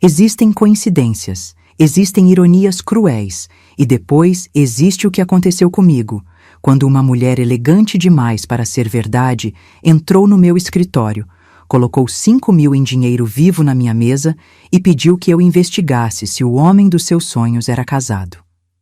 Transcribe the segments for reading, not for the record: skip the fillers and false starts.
Existem coincidências, existem ironias cruéis, e depois existe o que aconteceu comigo, quando uma mulher elegante demais para ser verdade entrou no meu escritório, colocou 5.000 em dinheiro vivo na minha mesa e pediu que eu investigasse se o homem dos seus sonhos era casado.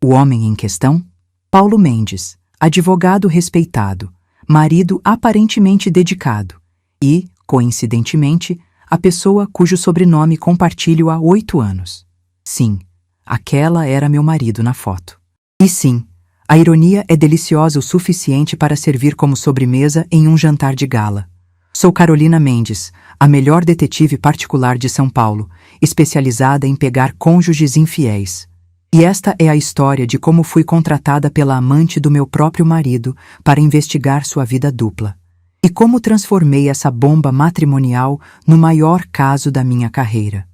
O homem em questão? Paulo Mendes, advogado respeitado, marido aparentemente dedicado e, coincidentemente, a pessoa cujo sobrenome compartilho há 8 anos. Sim, aquela era meu marido na foto. E sim, a ironia é deliciosa o suficiente para servir como sobremesa em um jantar de gala. Sou Carolina Mendes, a melhor detetive particular de São Paulo, especializada em pegar cônjuges infiéis. E esta é a história de como fui contratada pela amante do meu próprio marido para investigar sua vida dupla. E como transformei essa bomba matrimonial no maior caso da minha carreira.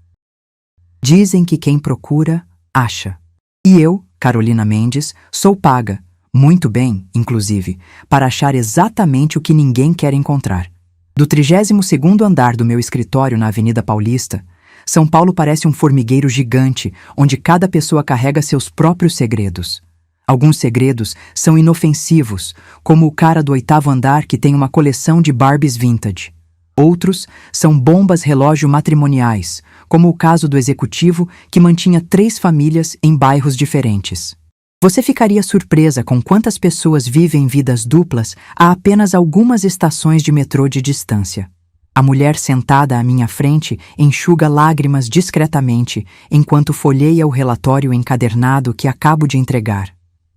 Dizem que quem procura, acha. E eu, Carolina Mendes, sou paga, muito bem, inclusive, para achar exatamente o que ninguém quer encontrar. Do 32º andar do meu escritório na Avenida Paulista, São Paulo parece um formigueiro gigante, onde cada pessoa carrega seus próprios segredos. Alguns segredos são inofensivos, como o cara do 8º andar que tem uma coleção de Barbies vintage. Outros são bombas relógio matrimoniais, como o caso do executivo que mantinha 3 famílias em bairros diferentes. Você ficaria surpresa com quantas pessoas vivem vidas duplas a apenas algumas estações de metrô de distância. A mulher sentada à minha frente enxuga lágrimas discretamente enquanto folheia o relatório encadernado que acabo de entregar.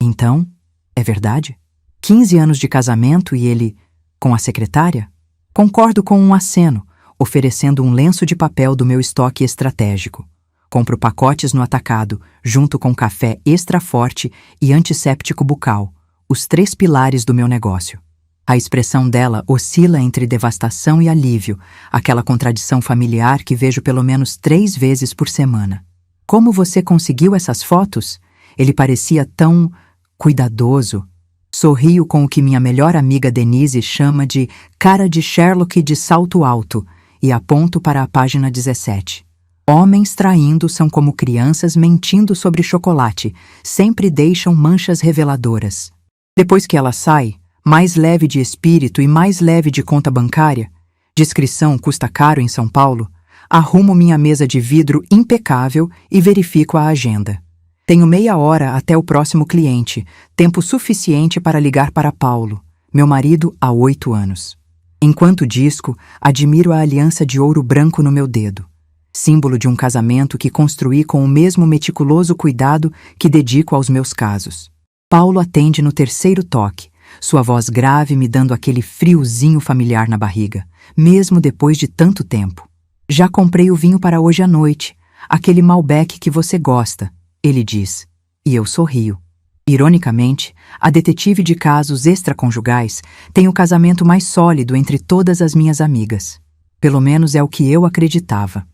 Então, é verdade? 15 anos de casamento e ele, com a secretária? Concordo com um aceno, oferecendo um lenço de papel do meu estoque estratégico. Compro pacotes no atacado, junto com café extra forte e antisséptico bucal, os 3 pilares do meu negócio. A expressão dela oscila entre devastação e alívio, aquela contradição familiar que vejo pelo menos 3 vezes por semana. Como você conseguiu essas fotos? Ele parecia tão cuidadoso. Sorrio com o que minha melhor amiga Denise chama de cara de Sherlock de salto alto e aponto para a página 17. Homens traindo são como crianças mentindo sobre chocolate, sempre deixam manchas reveladoras. Depois que ela sai, mais leve de espírito e mais leve de conta bancária, discrição custa caro em São Paulo, arrumo minha mesa de vidro impecável e verifico a agenda. Tenho meia hora até o próximo cliente, tempo suficiente para ligar para Paulo, meu marido há 8 anos. Enquanto disco, admiro a aliança de ouro branco no meu dedo, símbolo de um casamento que construí com o mesmo meticuloso cuidado que dedico aos meus casos. Paulo atende no 3º toque, sua voz grave me dando aquele friozinho familiar na barriga, mesmo depois de tanto tempo. Já comprei o vinho para hoje à noite, aquele Malbec que você gosta, ele diz, e eu sorrio. Ironicamente, a detetive de casos extraconjugais tem o casamento mais sólido entre todas as minhas amigas. Pelo menos é o que eu acreditava.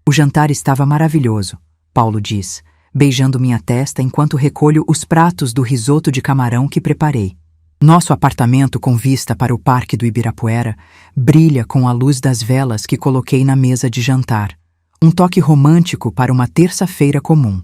O jantar estava maravilhoso, Paulo diz, beijando minha testa enquanto recolho os pratos do risoto de camarão que preparei. Nosso apartamento com vista para o Parque do Ibirapuera brilha com a luz das velas que coloquei na mesa de jantar. Um toque romântico para uma terça-feira comum.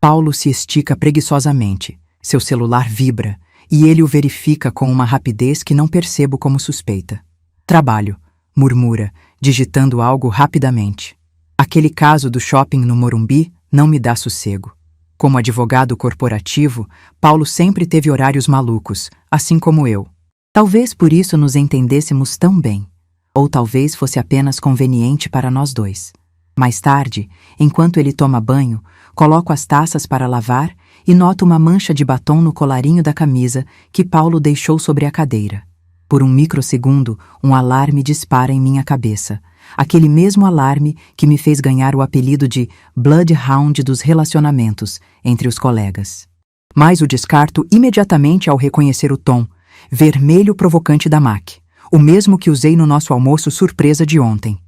Paulo se estica preguiçosamente, seu celular vibra e ele o verifica com uma rapidez que não percebo como suspeita. Trabalho, murmura, digitando algo rapidamente. Aquele caso do shopping no Morumbi não me dá sossego. Como advogado corporativo, Paulo sempre teve horários malucos, assim como eu. Talvez por isso nos entendêssemos tão bem. Ou talvez fosse apenas conveniente para nós dois. Mais tarde, enquanto ele toma banho, coloco as taças para lavar e noto uma mancha de batom no colarinho da camisa que Paulo deixou sobre a cadeira. Por um microsegundo, um alarme dispara em minha cabeça. Aquele mesmo alarme que me fez ganhar o apelido de Bloodhound dos relacionamentos entre os colegas. Mas o descarto imediatamente ao reconhecer o tom, vermelho provocante da MAC, o mesmo que usei no nosso almoço surpresa de ontem.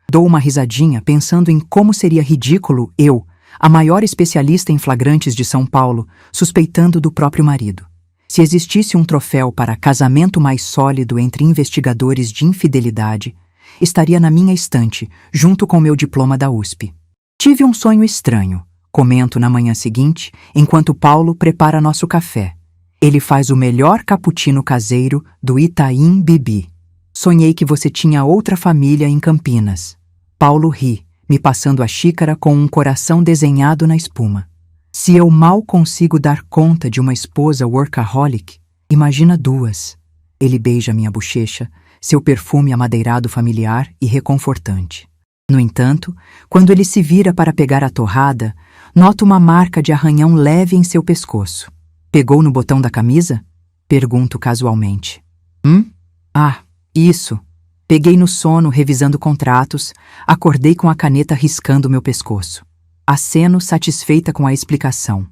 Dou uma risadinha pensando em como seria ridículo eu, a maior especialista em flagrantes de São Paulo, suspeitando do próprio marido. Se existisse um troféu para casamento mais sólido entre investigadores de infidelidade, estaria na minha estante, junto com meu diploma da USP. Tive um sonho estranho, comento na manhã seguinte, enquanto Paulo prepara nosso café. Ele faz o melhor cappuccino caseiro do Itaim Bibi. Sonhei que você tinha outra família em Campinas. Paulo ri, me passando a xícara com um coração desenhado na espuma. Se eu mal consigo dar conta de uma esposa workaholic, imagina duas. Ele beija minha bochecha, seu perfume amadeirado familiar e reconfortante. No entanto, quando ele se vira para pegar a torrada, noto uma marca de arranhão leve em seu pescoço. Pegou no botão da camisa? Pergunto casualmente. Ah, isso. Peguei no sono revisando contratos, acordei com a caneta riscando meu pescoço. Aceno satisfeita com a explicação.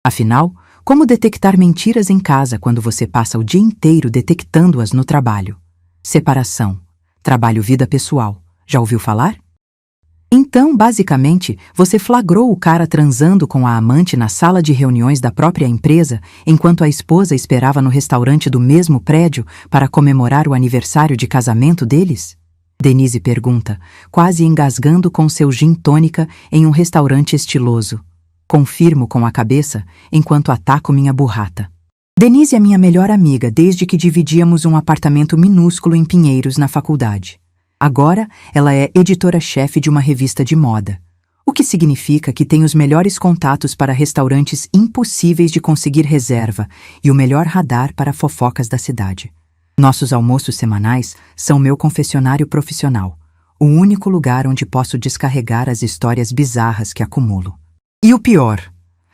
Afinal, como detectar mentiras em casa quando você passa o dia inteiro detectando-as no trabalho? Separação. Trabalho-vida pessoal. Já ouviu falar? Então, basicamente, você flagrou o cara transando com a amante na sala de reuniões da própria empresa, enquanto a esposa esperava no restaurante do mesmo prédio para comemorar o aniversário de casamento deles? Denise pergunta, quase engasgando com seu gin tônica em um restaurante estiloso. Confirmo com a cabeça, enquanto ataco minha burrata. Denise é minha melhor amiga desde que dividíamos um apartamento minúsculo em Pinheiros, na faculdade. Agora, ela é editora-chefe de uma revista de moda, o que significa que tem os melhores contatos para restaurantes impossíveis de conseguir reserva e o melhor radar para fofocas da cidade. Nossos almoços semanais são meu confessionário profissional, o único lugar onde posso descarregar as histórias bizarras que acumulo. E o pior,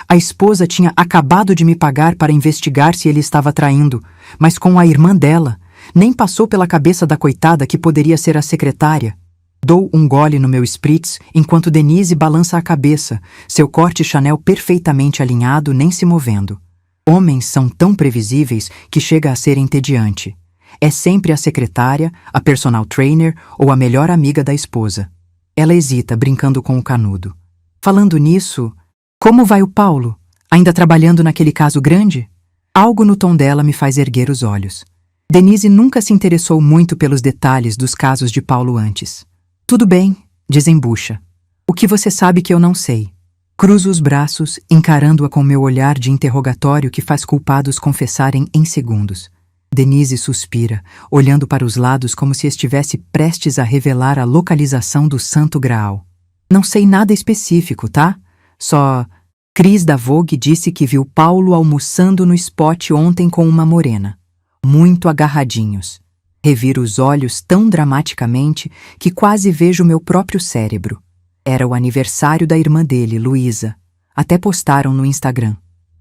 a esposa tinha acabado de me pagar para investigar se ele estava traindo, mas com a irmã dela. Nem passou pela cabeça da coitada que poderia ser a secretária. Dou um gole no meu spritz enquanto Denise balança a cabeça, seu corte Chanel perfeitamente alinhado, nem se movendo. Homens são tão previsíveis que chega a ser entediante. É sempre a secretária, a personal trainer ou a melhor amiga da esposa. Ela hesita, brincando com o canudo. Falando nisso, como vai o Paulo? Ainda trabalhando naquele caso grande? Algo no tom dela me faz erguer os olhos. Denise nunca se interessou muito pelos detalhes dos casos de Paulo antes. Tudo bem, desembucha. O que você sabe que eu não sei? Cruzo os braços, encarando-a com meu olhar de interrogatório que faz culpados confessarem em segundos. Denise suspira, olhando para os lados como se estivesse prestes a revelar a localização do Santo Graal. Não sei nada específico, tá? Só... Cris da Vogue disse que viu Paulo almoçando no spot ontem com uma morena. Muito agarradinhos. Reviro os olhos tão dramaticamente que quase vejo meu próprio cérebro. Era o aniversário da irmã dele, Luísa. Até postaram no Instagram.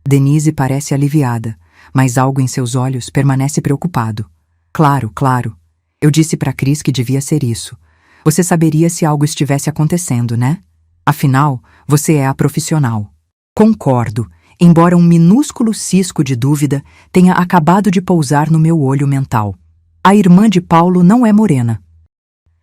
Denise parece aliviada, mas algo em seus olhos permanece preocupado. Claro, claro. Eu disse para Cris que devia ser isso. Você saberia se algo estivesse acontecendo, né? Afinal, você é a profissional. Concordo. Embora um minúsculo cisco de dúvida tenha acabado de pousar no meu olho mental. A irmã de Paulo não é morena.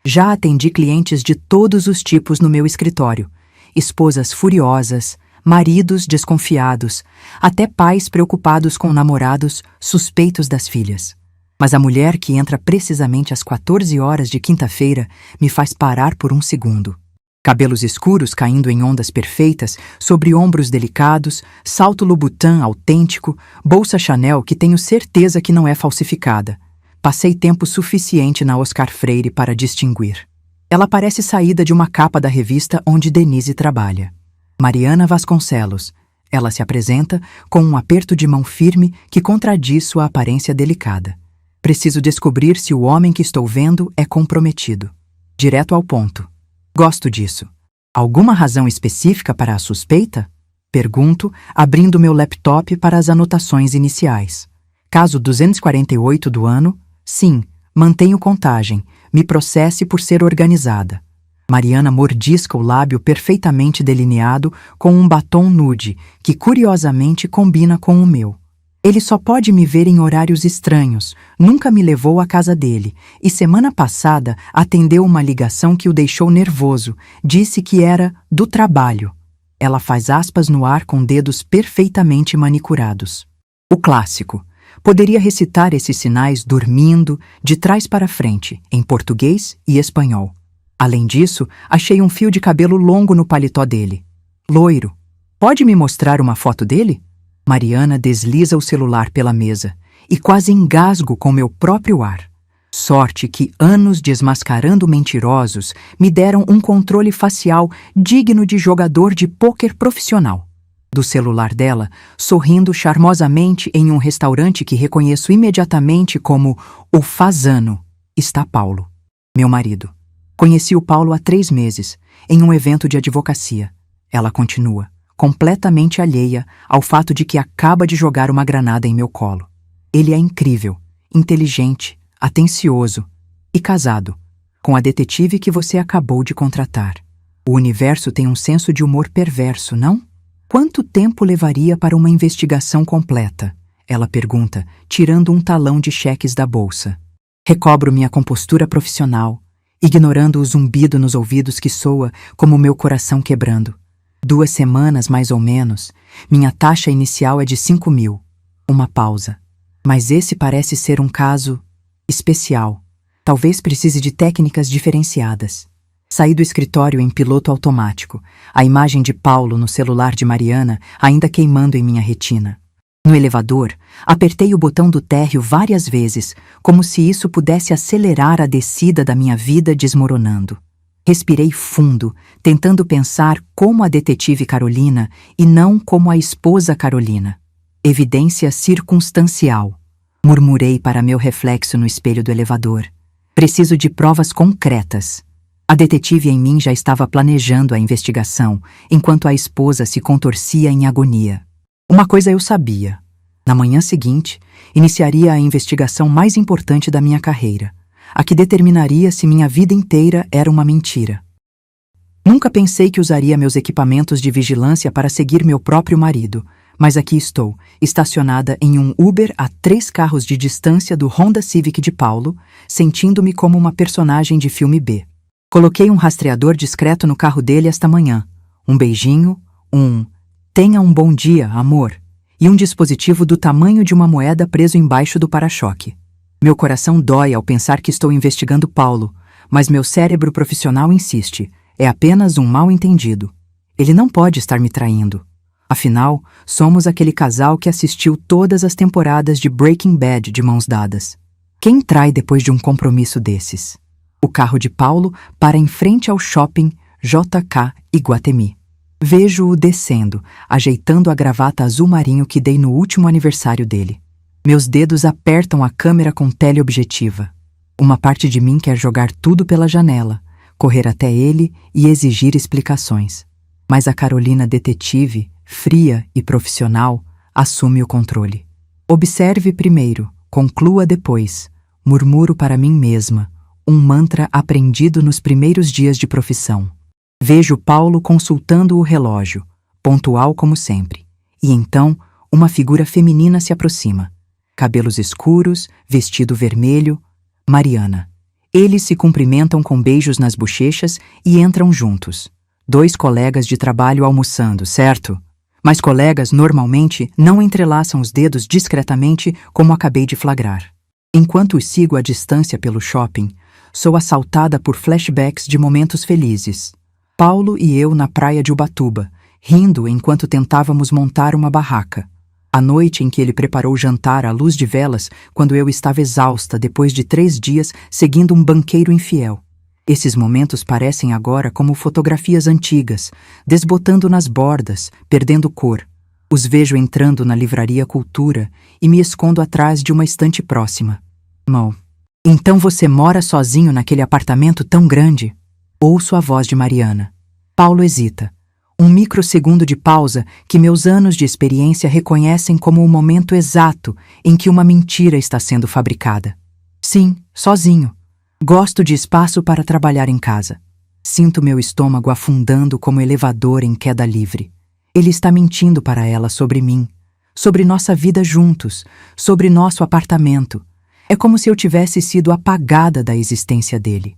Já atendi clientes de todos os tipos no meu escritório. Esposas furiosas, maridos desconfiados, até pais preocupados com namorados suspeitos das filhas. Mas a mulher que entra precisamente às 14 horas de quinta-feira me faz parar por um segundo. Cabelos escuros caindo em ondas perfeitas, sobre ombros delicados, salto Louboutin autêntico, bolsa Chanel que tenho certeza que não é falsificada. Passei tempo suficiente na Oscar Freire para distinguir. Ela parece saída de uma capa da revista onde Denise trabalha. Mariana Vasconcelos. Ela se apresenta com um aperto de mão firme que contradiz sua aparência delicada. Preciso descobrir se o homem que estou vendo é comprometido. Direto ao ponto. Gosto disso. Alguma razão específica para a suspeita? Pergunto, abrindo meu laptop para as anotações iniciais. Caso 248 do ano? Sim, mantenho contagem. Me processe por ser organizada. Mariana mordisca o lábio perfeitamente delineado com um batom nude, que curiosamente combina com o meu. Ele só pode me ver em horários estranhos, nunca me levou à casa dele, e semana passada atendeu uma ligação que o deixou nervoso, disse que era do trabalho. Ela faz aspas no ar com dedos perfeitamente manicurados. O clássico. Poderia recitar esses sinais dormindo, de trás para frente, em português e espanhol. Além disso, achei um fio de cabelo longo no paletó dele. Loiro. Pode me mostrar uma foto dele? Mariana desliza o celular pela mesa e quase engasgo com meu próprio ar. Sorte que anos desmascarando mentirosos me deram um controle facial digno de jogador de pôquer profissional. Do celular dela, sorrindo charmosamente em um restaurante que reconheço imediatamente como o Fazano, está Paulo, meu marido. Conheci o Paulo há 3 meses, em um evento de advocacia. Ela continua, completamente alheia ao fato de que acaba de jogar uma granada em meu colo. Ele é incrível, inteligente, atencioso e casado, com a detetive que você acabou de contratar. O universo tem um senso de humor perverso, não? Quanto tempo levaria para uma investigação completa? Ela pergunta, tirando um talão de cheques da bolsa. Recobro minha compostura profissional, ignorando o zumbido nos ouvidos que soa como meu coração quebrando. 2 semanas, mais ou menos. Minha taxa inicial é de 5.000. Uma pausa. Mas esse parece ser um caso especial. Talvez precise de técnicas diferenciadas. Saí do escritório em piloto automático, a imagem de Paulo no celular de Mariana ainda queimando em minha retina. No elevador, apertei o botão do térreo várias vezes, como se isso pudesse acelerar a descida da minha vida desmoronando. Respirei fundo, tentando pensar como a detetive Carolina e não como a esposa Carolina. Evidência circunstancial. Murmurei para meu reflexo no espelho do elevador. Preciso de provas concretas. A detetive em mim já estava planejando a investigação, enquanto a esposa se contorcia em agonia. Uma coisa eu sabia. Na manhã seguinte, iniciaria a investigação mais importante da minha carreira, a que determinaria se minha vida inteira era uma mentira. Nunca pensei que usaria meus equipamentos de vigilância para seguir meu próprio marido, mas aqui estou, estacionada em um Uber a 3 carros de distância do Honda Civic de Paulo, sentindo-me como uma personagem de filme B. Coloquei um rastreador discreto no carro dele esta manhã. Um beijinho, "Tenha um bom dia, amor", e um dispositivo do tamanho de uma moeda preso embaixo do para-choque. Meu coração dói ao pensar que estou investigando Paulo, mas meu cérebro profissional insiste. É apenas um mal-entendido. Ele não pode estar me traindo. Afinal, somos aquele casal que assistiu todas as temporadas de Breaking Bad de mãos dadas. Quem trai depois de um compromisso desses? O carro de Paulo para em frente ao shopping JK Iguatemi. Vejo-o descendo, ajeitando a gravata azul marinho que dei no último aniversário dele. Meus dedos apertam a câmera com teleobjetiva. Uma parte de mim quer jogar tudo pela janela, correr até ele e exigir explicações. Mas a Carolina detetive, fria e profissional, assume o controle. Observe primeiro, conclua depois, murmuro para mim mesma, um mantra aprendido nos primeiros dias de profissão. Vejo Paulo consultando o relógio, pontual como sempre. E então, uma figura feminina se aproxima. Cabelos escuros, vestido vermelho, Mariana. Eles se cumprimentam com beijos nas bochechas e entram juntos. 2 colegas de trabalho almoçando, certo? Mas colegas normalmente não entrelaçam os dedos discretamente como acabei de flagrar. Enquanto os sigo à distância pelo shopping, sou assaltada por flashbacks de momentos felizes. Paulo e eu na praia de Ubatuba, rindo enquanto tentávamos montar uma barraca. A noite em que ele preparou jantar à luz de velas quando eu estava exausta depois de 3 dias seguindo um banqueiro infiel. Esses momentos parecem agora como fotografias antigas, desbotando nas bordas, perdendo cor. Os vejo entrando na livraria Cultura e me escondo atrás de uma estante próxima. Mo. Então você mora sozinho naquele apartamento tão grande? Ouço a voz de Mariana. Paulo hesita. Um microsegundo de pausa que meus anos de experiência reconhecem como o momento exato em que uma mentira está sendo fabricada. Sim, sozinho. Gosto de espaço para trabalhar em casa. Sinto meu estômago afundando como elevador em queda livre. Ele está mentindo para ela sobre mim, sobre nossa vida juntos, sobre nosso apartamento. É como se eu tivesse sido apagada da existência dele.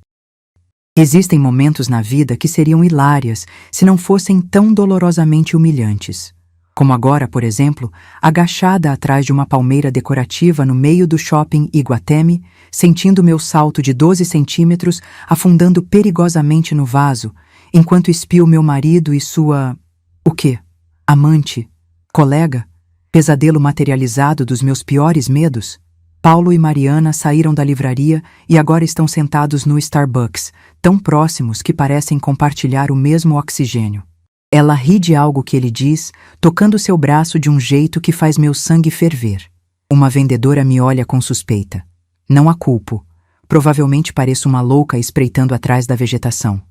Existem momentos na vida que seriam hilárias se não fossem tão dolorosamente humilhantes. Como agora, por exemplo, agachada atrás de uma palmeira decorativa no meio do shopping Iguatemi, sentindo meu salto de 12 centímetros afundando perigosamente no vaso, enquanto espio meu marido e sua... o quê? Amante? Colega? Pesadelo materializado dos meus piores medos? Paulo e Mariana saíram da livraria e agora estão sentados no Starbucks, tão próximos que parecem compartilhar o mesmo oxigênio. Ela ri de algo que ele diz, tocando seu braço de um jeito que faz meu sangue ferver. Uma vendedora me olha com suspeita. Não a culpo. Provavelmente pareço uma louca espreitando atrás da vegetação.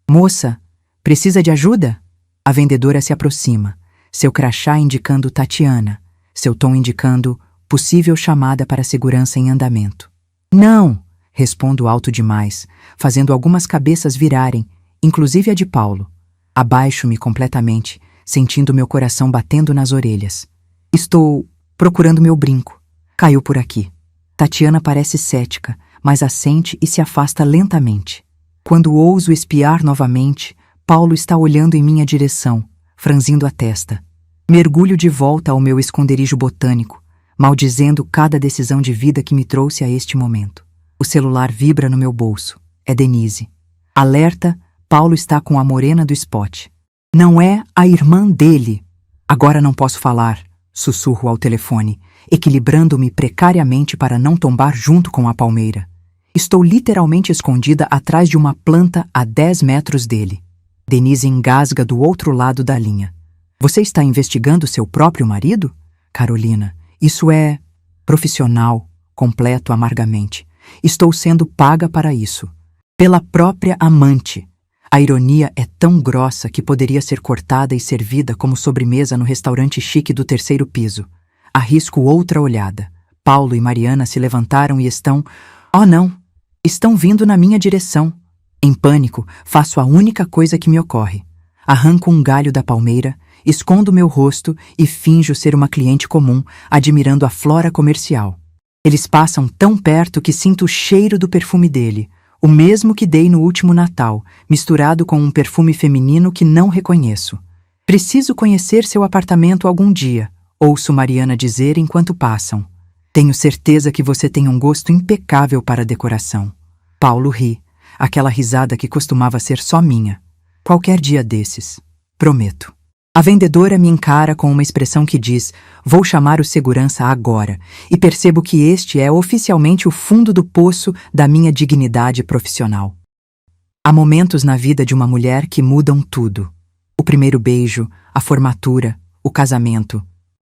Moça, precisa de ajuda? A vendedora se aproxima, seu crachá indicando Tatiana, seu tom indicando possível chamada para segurança em andamento. Não, respondo alto demais, fazendo algumas cabeças virarem, inclusive a de Paulo. Abaixo-me completamente, sentindo meu coração batendo nas orelhas. Estou procurando meu brinco. Caiu por aqui. Tatiana parece cética, mas assente e se afasta lentamente. Quando ouso espiar novamente, Paulo está olhando em minha direção, franzindo a testa. Mergulho de volta ao meu esconderijo botânico, maldizendo cada decisão de vida que me trouxe a este momento. O celular vibra no meu bolso. É Denise. Alerta, Paulo está com a morena do spot. Não é a irmã dele. Agora não posso falar, sussurro ao telefone, equilibrando-me precariamente para não tombar junto com a palmeira. Estou literalmente escondida atrás de uma planta a 10 metros dele. Denise engasga do outro lado da linha. Você está investigando seu próprio marido? Carolina, isso é profissional, completo amargamente. Estou sendo paga para isso. Pela própria amante. A ironia é tão grossa que poderia ser cortada e servida como sobremesa no restaurante chique do 3º piso. Arrisco outra olhada. Paulo e Mariana se levantaram e estão... Oh, não! Estão vindo na minha direção. Em pânico, faço a única coisa que me ocorre. Arranco um galho da palmeira, escondo meu rosto e finjo ser uma cliente comum, admirando a flora comercial. Eles passam tão perto que sinto o cheiro do perfume dele, o mesmo que dei no último Natal, misturado com um perfume feminino que não reconheço. Preciso conhecer seu apartamento algum dia, ouço Mariana dizer enquanto passam. Tenho certeza que você tem um gosto impecável para decoração. Paulo ri, aquela risada que costumava ser só minha. Qualquer dia desses. Prometo. A vendedora me encara com uma expressão que diz: vou chamar o segurança agora, e percebo que este é oficialmente o fundo do poço da minha dignidade profissional. Há momentos na vida de uma mulher que mudam tudo. O primeiro beijo, a formatura, o casamento.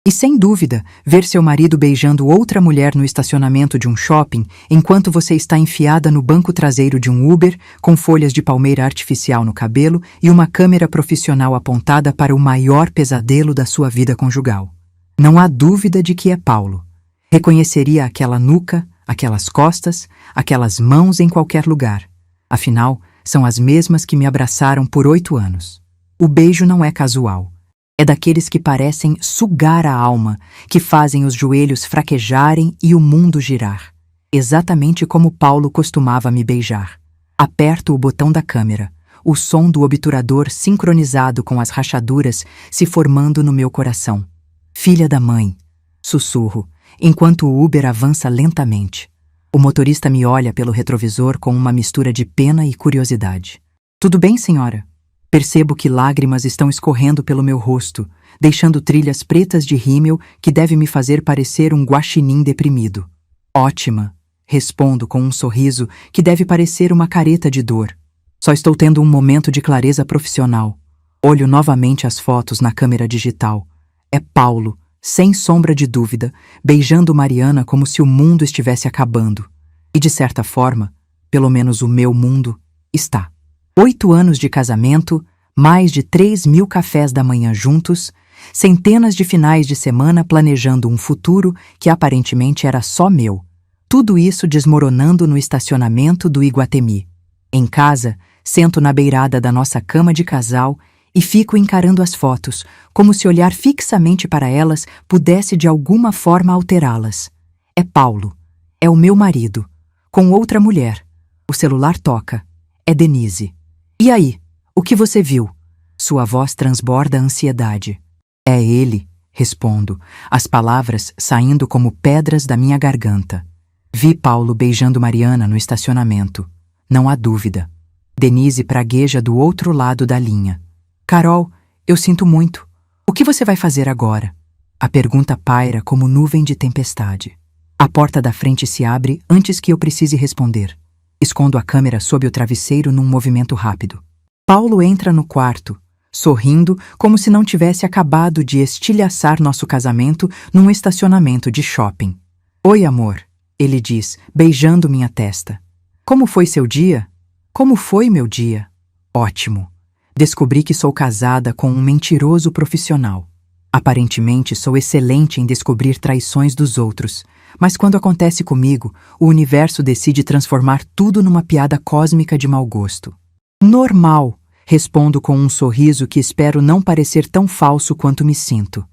E sem dúvida, ver seu marido beijando outra mulher no estacionamento de um shopping enquanto você está enfiada no banco traseiro de um Uber com folhas de palmeira artificial no cabelo e uma câmera profissional apontada para o maior pesadelo da sua vida conjugal. Não há dúvida de que é Paulo. Reconheceria aquela nuca, aquelas costas, aquelas mãos em qualquer lugar. Afinal, são as mesmas que me abraçaram por 8 anos. O beijo não é casual. É daqueles que parecem sugar a alma, que fazem os joelhos fraquejarem e o mundo girar. Exatamente como Paulo costumava me beijar. Aperto o botão da câmera, o som do obturador sincronizado com as rachaduras se formando no meu coração. Filha da mãe, sussurro, enquanto o Uber avança lentamente. O motorista me olha pelo retrovisor com uma mistura de pena e curiosidade. Tudo bem, senhora? Percebo que lágrimas estão escorrendo pelo meu rosto, deixando trilhas pretas de rímel que deve me fazer parecer um guaxinim deprimido. Ótima, respondo com um sorriso que deve parecer uma careta de dor. Só estou tendo um momento de clareza profissional. Olho novamente as fotos na câmera digital. É Paulo, sem sombra de dúvida, beijando Mariana como se o mundo estivesse acabando. E de certa forma, pelo menos o meu mundo, está. 8 anos de casamento, mais de 3.000 cafés da manhã juntos, centenas de finais de semana planejando um futuro que aparentemente era só meu. Tudo isso desmoronando no estacionamento do Iguatemi. Em casa, sento na beirada da nossa cama de casal e fico encarando as fotos, como se olhar fixamente para elas pudesse de alguma forma alterá-las. É Paulo. É o meu marido. Com outra mulher. O celular toca. É Denise. E aí, o que você viu? Sua voz transborda ansiedade. É ele, respondo, as palavras saindo como pedras da minha garganta. Vi Paulo beijando Mariana no estacionamento. Não há dúvida. Denise pragueja do outro lado da linha. Carol, eu sinto muito. O que você vai fazer agora? A pergunta paira como nuvem de tempestade. A porta da frente se abre antes que eu precise responder. Escondo a câmera sob o travesseiro num movimento rápido. Paulo entra no quarto, sorrindo como se não tivesse acabado de estilhaçar nosso casamento num estacionamento de shopping. Oi, amor, ele diz, beijando minha testa. Como foi seu dia? Como foi meu dia? Ótimo. Descobri que sou casada com um mentiroso profissional. Aparentemente sou excelente em descobrir traições dos outros, mas quando acontece comigo, o universo decide transformar tudo numa piada cósmica de mau gosto. Normal, respondo com um sorriso que espero não parecer tão falso quanto me sinto.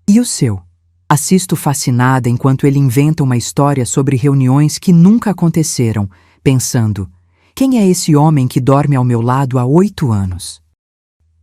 E o seu? Assisto fascinada enquanto ele inventa uma história sobre reuniões que nunca aconteceram, pensando, quem é esse homem que dorme ao meu lado há 8 anos?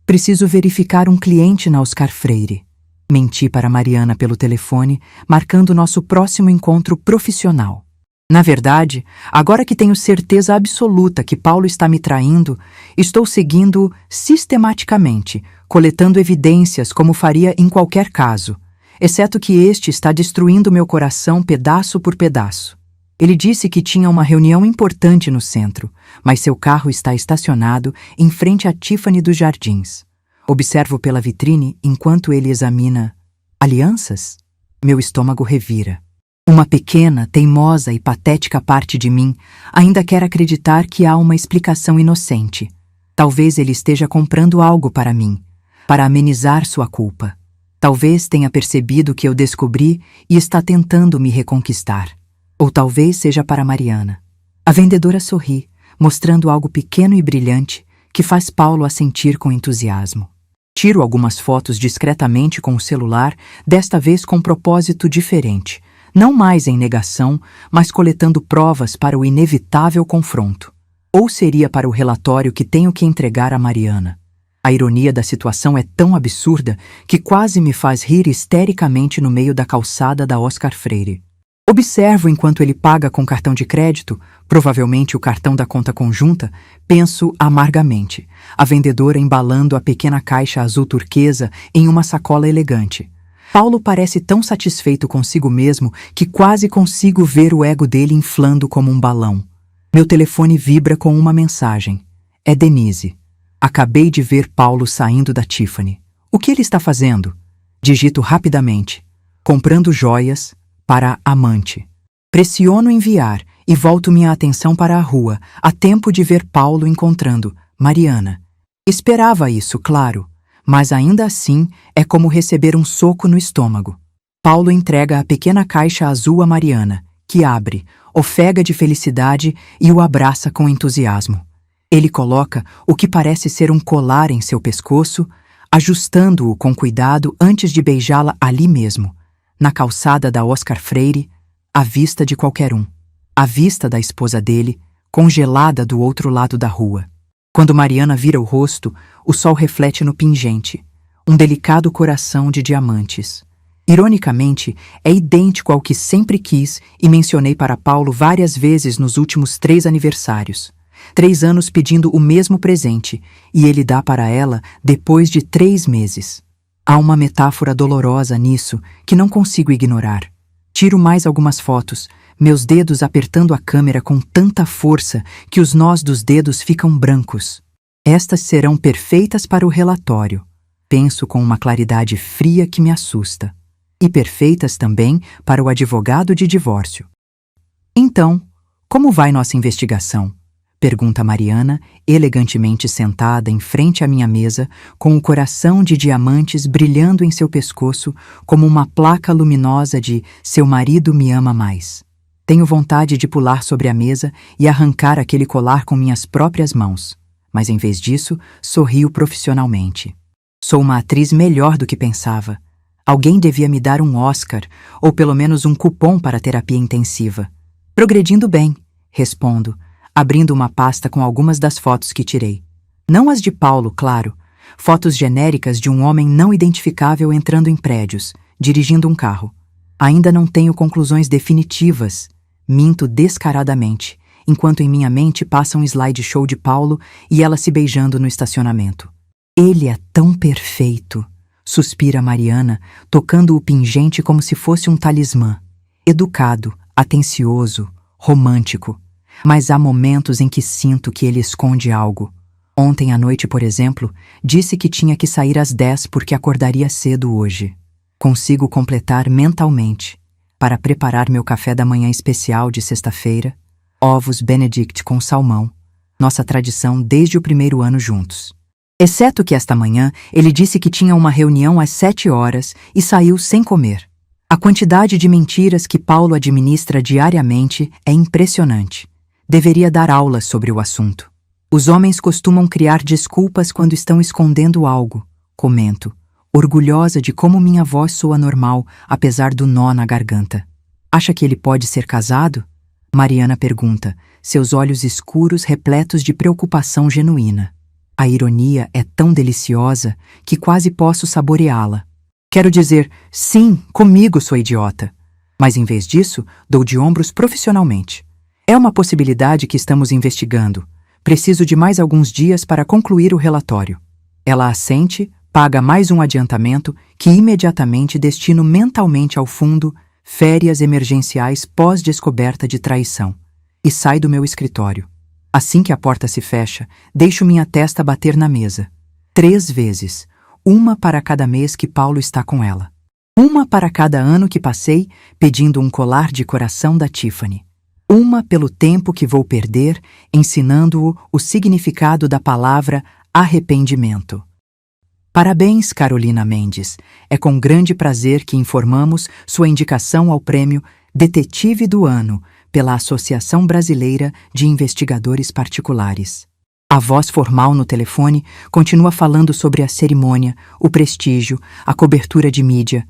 Preciso verificar um cliente na Oscar Freire. Menti para Mariana pelo telefone, marcando nosso próximo encontro profissional. Na verdade, agora que tenho certeza absoluta que Paulo está me traindo, estou seguindo sistematicamente, coletando evidências como faria em qualquer caso, exceto que este está destruindo meu coração pedaço por pedaço. Ele disse que tinha uma reunião importante no centro, mas seu carro está estacionado em frente à Tiffany dos Jardins. Observo pela vitrine enquanto ele examina alianças. Meu estômago revira. Uma pequena, teimosa e patética parte de mim ainda quer acreditar que há uma explicação inocente. Talvez ele esteja comprando algo para mim, para amenizar sua culpa. Talvez tenha percebido o que eu descobri e está tentando me reconquistar. Ou talvez seja para Mariana. A vendedora sorri, mostrando algo pequeno e brilhante que faz Paulo assentir com entusiasmo. Tiro algumas fotos discretamente com o celular, desta vez com propósito diferente. Não mais em negação, mas coletando provas para o inevitável confronto. Ou seria para o relatório que tenho que entregar a Mariana. A ironia da situação é tão absurda que quase me faz rir histericamente no meio da calçada da Oscar Freire. Observo enquanto ele paga com cartão de crédito, provavelmente o cartão da conta conjunta, penso amargamente, a vendedora embalando a pequena caixa azul turquesa em uma sacola elegante. Paulo parece tão satisfeito consigo mesmo que quase consigo ver o ego dele inflando como um balão. Meu telefone vibra com uma mensagem. É Denise. Acabei de ver Paulo saindo da Tiffany. O que ele está fazendo? Digito rapidamente. Comprando joias para amante. Pressiono enviar e volto minha atenção para a rua, a tempo de ver Paulo encontrando Mariana. Esperava isso, claro, mas ainda assim é como receber um soco no estômago. Paulo entrega a pequena caixa azul a Mariana, que abre, ofega de felicidade e o abraça com entusiasmo. Ele coloca o que parece ser um colar em seu pescoço, ajustando-o com cuidado antes de beijá-la ali mesmo, na calçada da Oscar Freire, à vista de qualquer um. À vista da esposa dele, congelada do outro lado da rua. Quando Mariana vira o rosto, o sol reflete no pingente, um delicado coração de diamantes. Ironicamente, é idêntico ao que sempre quis e mencionei para Paulo várias vezes nos últimos 3 aniversários. 3 anos pedindo o mesmo presente, e ele dá para ela depois de 3 meses. Há uma metáfora dolorosa nisso que não consigo ignorar. Tiro mais algumas fotos, meus dedos apertando a câmera com tanta força que os nós dos dedos ficam brancos. Estas serão perfeitas para o relatório. Penso com uma claridade fria que me assusta. E perfeitas também para o advogado de divórcio. Então, como vai nossa investigação? Pergunta Mariana, elegantemente sentada em frente à minha mesa, com o coração de diamantes brilhando em seu pescoço como uma placa luminosa de "Seu marido me ama mais". Tenho vontade de pular sobre a mesa e arrancar aquele colar com minhas próprias mãos, mas em vez disso, sorrio profissionalmente. Sou uma atriz melhor do que pensava. Alguém devia me dar um Oscar, ou pelo menos um cupom para terapia intensiva. Progredindo bem, respondo, abrindo uma pasta com algumas das fotos que tirei. Não as de Paulo, claro. Fotos genéricas de um homem não identificável entrando em prédios, dirigindo um carro. Ainda não tenho conclusões definitivas. Minto descaradamente, enquanto em minha mente passa um slideshow de Paulo e ela se beijando no estacionamento. Ele é tão perfeito, suspira Mariana, tocando o pingente como se fosse um talismã. Educado, atencioso, romântico. Mas há momentos em que sinto que ele esconde algo. Ontem à noite, por exemplo, disse que tinha que sair às 10 porque acordaria cedo hoje. Consigo completar mentalmente, para preparar meu café da manhã especial de sexta-feira, ovos Benedict com salmão, nossa tradição desde o primeiro ano juntos. Exceto que esta manhã ele disse que tinha uma reunião às 7 horas e saiu sem comer. A quantidade de mentiras que Paulo administra diariamente é impressionante. Deveria dar aulas sobre o assunto. Os homens costumam criar desculpas quando estão escondendo algo, comento, orgulhosa de como minha voz soa normal, apesar do nó na garganta. Acha que ele pode ser casado? Mariana pergunta, seus olhos escuros repletos de preocupação genuína. A ironia é tão deliciosa que quase posso saboreá-la. Quero dizer, sim, comigo sou idiota. Mas em vez disso, dou de ombros profissionalmente. É uma possibilidade que estamos investigando. Preciso de mais alguns dias para concluir o relatório. Ela assente, paga mais um adiantamento que imediatamente destino mentalmente ao fundo férias emergenciais pós-descoberta de traição e sai do meu escritório. Assim que a porta se fecha, deixo minha testa bater na mesa. 3 vezes, uma para cada mês que Paulo está com ela. Uma para cada ano que passei pedindo um colar de coração da Tiffany. Uma pelo tempo que vou perder ensinando-o o significado da palavra arrependimento. Parabéns, Carolina Mendes. É com grande prazer que informamos sua indicação ao prêmio Detetive do Ano pela Associação Brasileira de Investigadores Particulares. A voz formal no telefone continua falando sobre a cerimônia, o prestígio, a cobertura de mídia,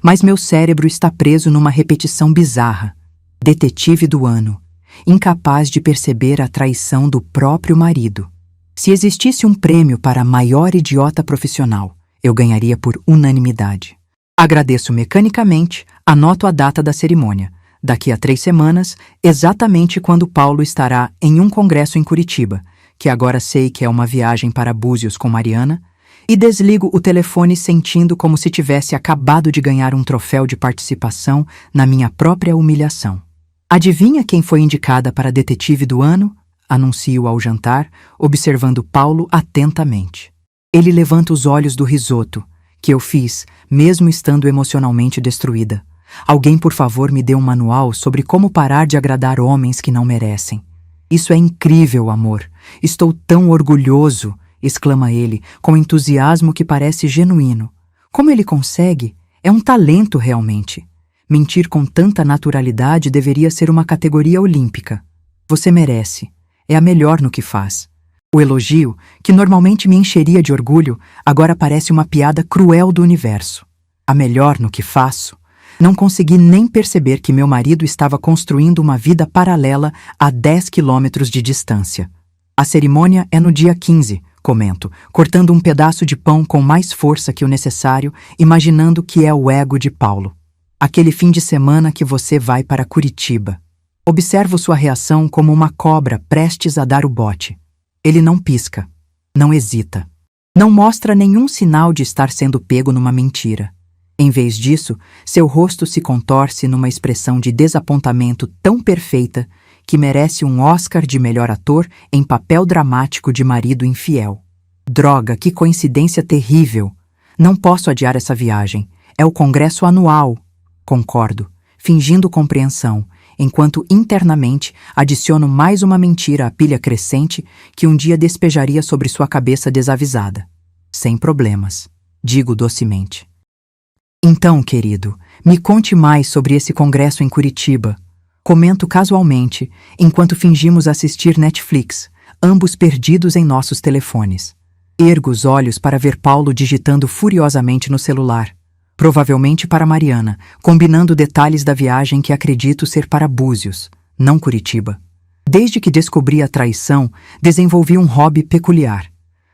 mas meu cérebro está preso numa repetição bizarra. Detetive do Ano, incapaz de perceber a traição do próprio marido. Se existisse um prêmio para maior idiota profissional, eu ganharia por unanimidade. Agradeço mecanicamente, anoto a data da cerimônia. Daqui a 3 semanas, exatamente quando Paulo estará em um congresso em Curitiba, que agora sei que é uma viagem para Búzios com Mariana, e desligo o telefone sentindo como se tivesse acabado de ganhar um troféu de participação na minha própria humilhação. Adivinha quem foi indicada para Detetive do Ano? Anuncio ao jantar, observando Paulo atentamente. Ele levanta os olhos do risoto, que eu fiz, mesmo estando emocionalmente destruída. Alguém, por favor, me dê um manual sobre como parar de agradar homens que não merecem. Isso é incrível, amor. Estou tão orgulhoso, exclama ele, com entusiasmo que parece genuíno. Como ele consegue? É um talento realmente. Mentir com tanta naturalidade deveria ser uma categoria olímpica. Você merece. É a melhor no que faz. O elogio, que normalmente me encheria de orgulho, agora parece uma piada cruel do universo. A melhor no que faço. Não consegui nem perceber que meu marido estava construindo uma vida paralela a 10 quilômetros de distância. A cerimônia é no dia 15, comento, cortando um pedaço de pão com mais força que o necessário, imaginando que é o ego de Paulo. Aquele fim de semana que você vai para Curitiba. Observo sua reação como uma cobra prestes a dar o bote. Ele não pisca, não hesita. Não mostra nenhum sinal de estar sendo pego numa mentira. Em vez disso, seu rosto se contorce numa expressão de desapontamento tão perfeita que merece um Oscar de melhor ator em papel dramático de marido infiel. Droga, que coincidência terrível! Não posso adiar essa viagem. É o congresso anual. Concordo, fingindo compreensão, enquanto internamente adiciono mais uma mentira à pilha crescente que um dia despejaria sobre sua cabeça desavisada. Sem problemas, digo docemente. Então, querido, me conte mais sobre esse congresso em Curitiba. Comento casualmente, enquanto fingimos assistir Netflix, ambos perdidos em nossos telefones. Ergo os olhos para ver Paulo digitando furiosamente no celular. Provavelmente para Mariana, combinando detalhes da viagem que acredito ser para Búzios, não Curitiba. Desde que descobri a traição, desenvolvi um hobby peculiar.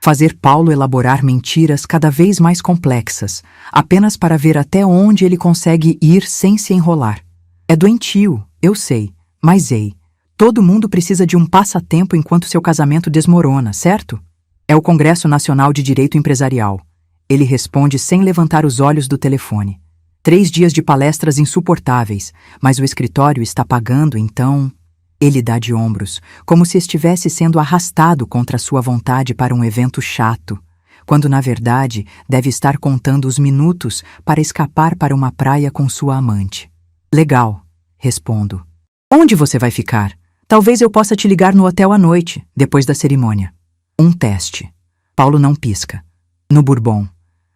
Fazer Paulo elaborar mentiras cada vez mais complexas, apenas para ver até onde ele consegue ir sem se enrolar. É doentio, eu sei, mas ei, todo mundo precisa de um passatempo enquanto seu casamento desmorona, certo? É o Congresso Nacional de Direito Empresarial. Ele responde sem levantar os olhos do telefone. 3 dias de palestras insuportáveis, mas o escritório está pagando, então... Ele dá de ombros, como se estivesse sendo arrastado contra sua vontade para um evento chato, quando na verdade deve estar contando os minutos para escapar para uma praia com sua amante. Legal, respondo. Onde você vai ficar? Talvez eu possa te ligar no hotel à noite, depois da cerimônia. Um teste. Paulo não pisca. No Bourbon.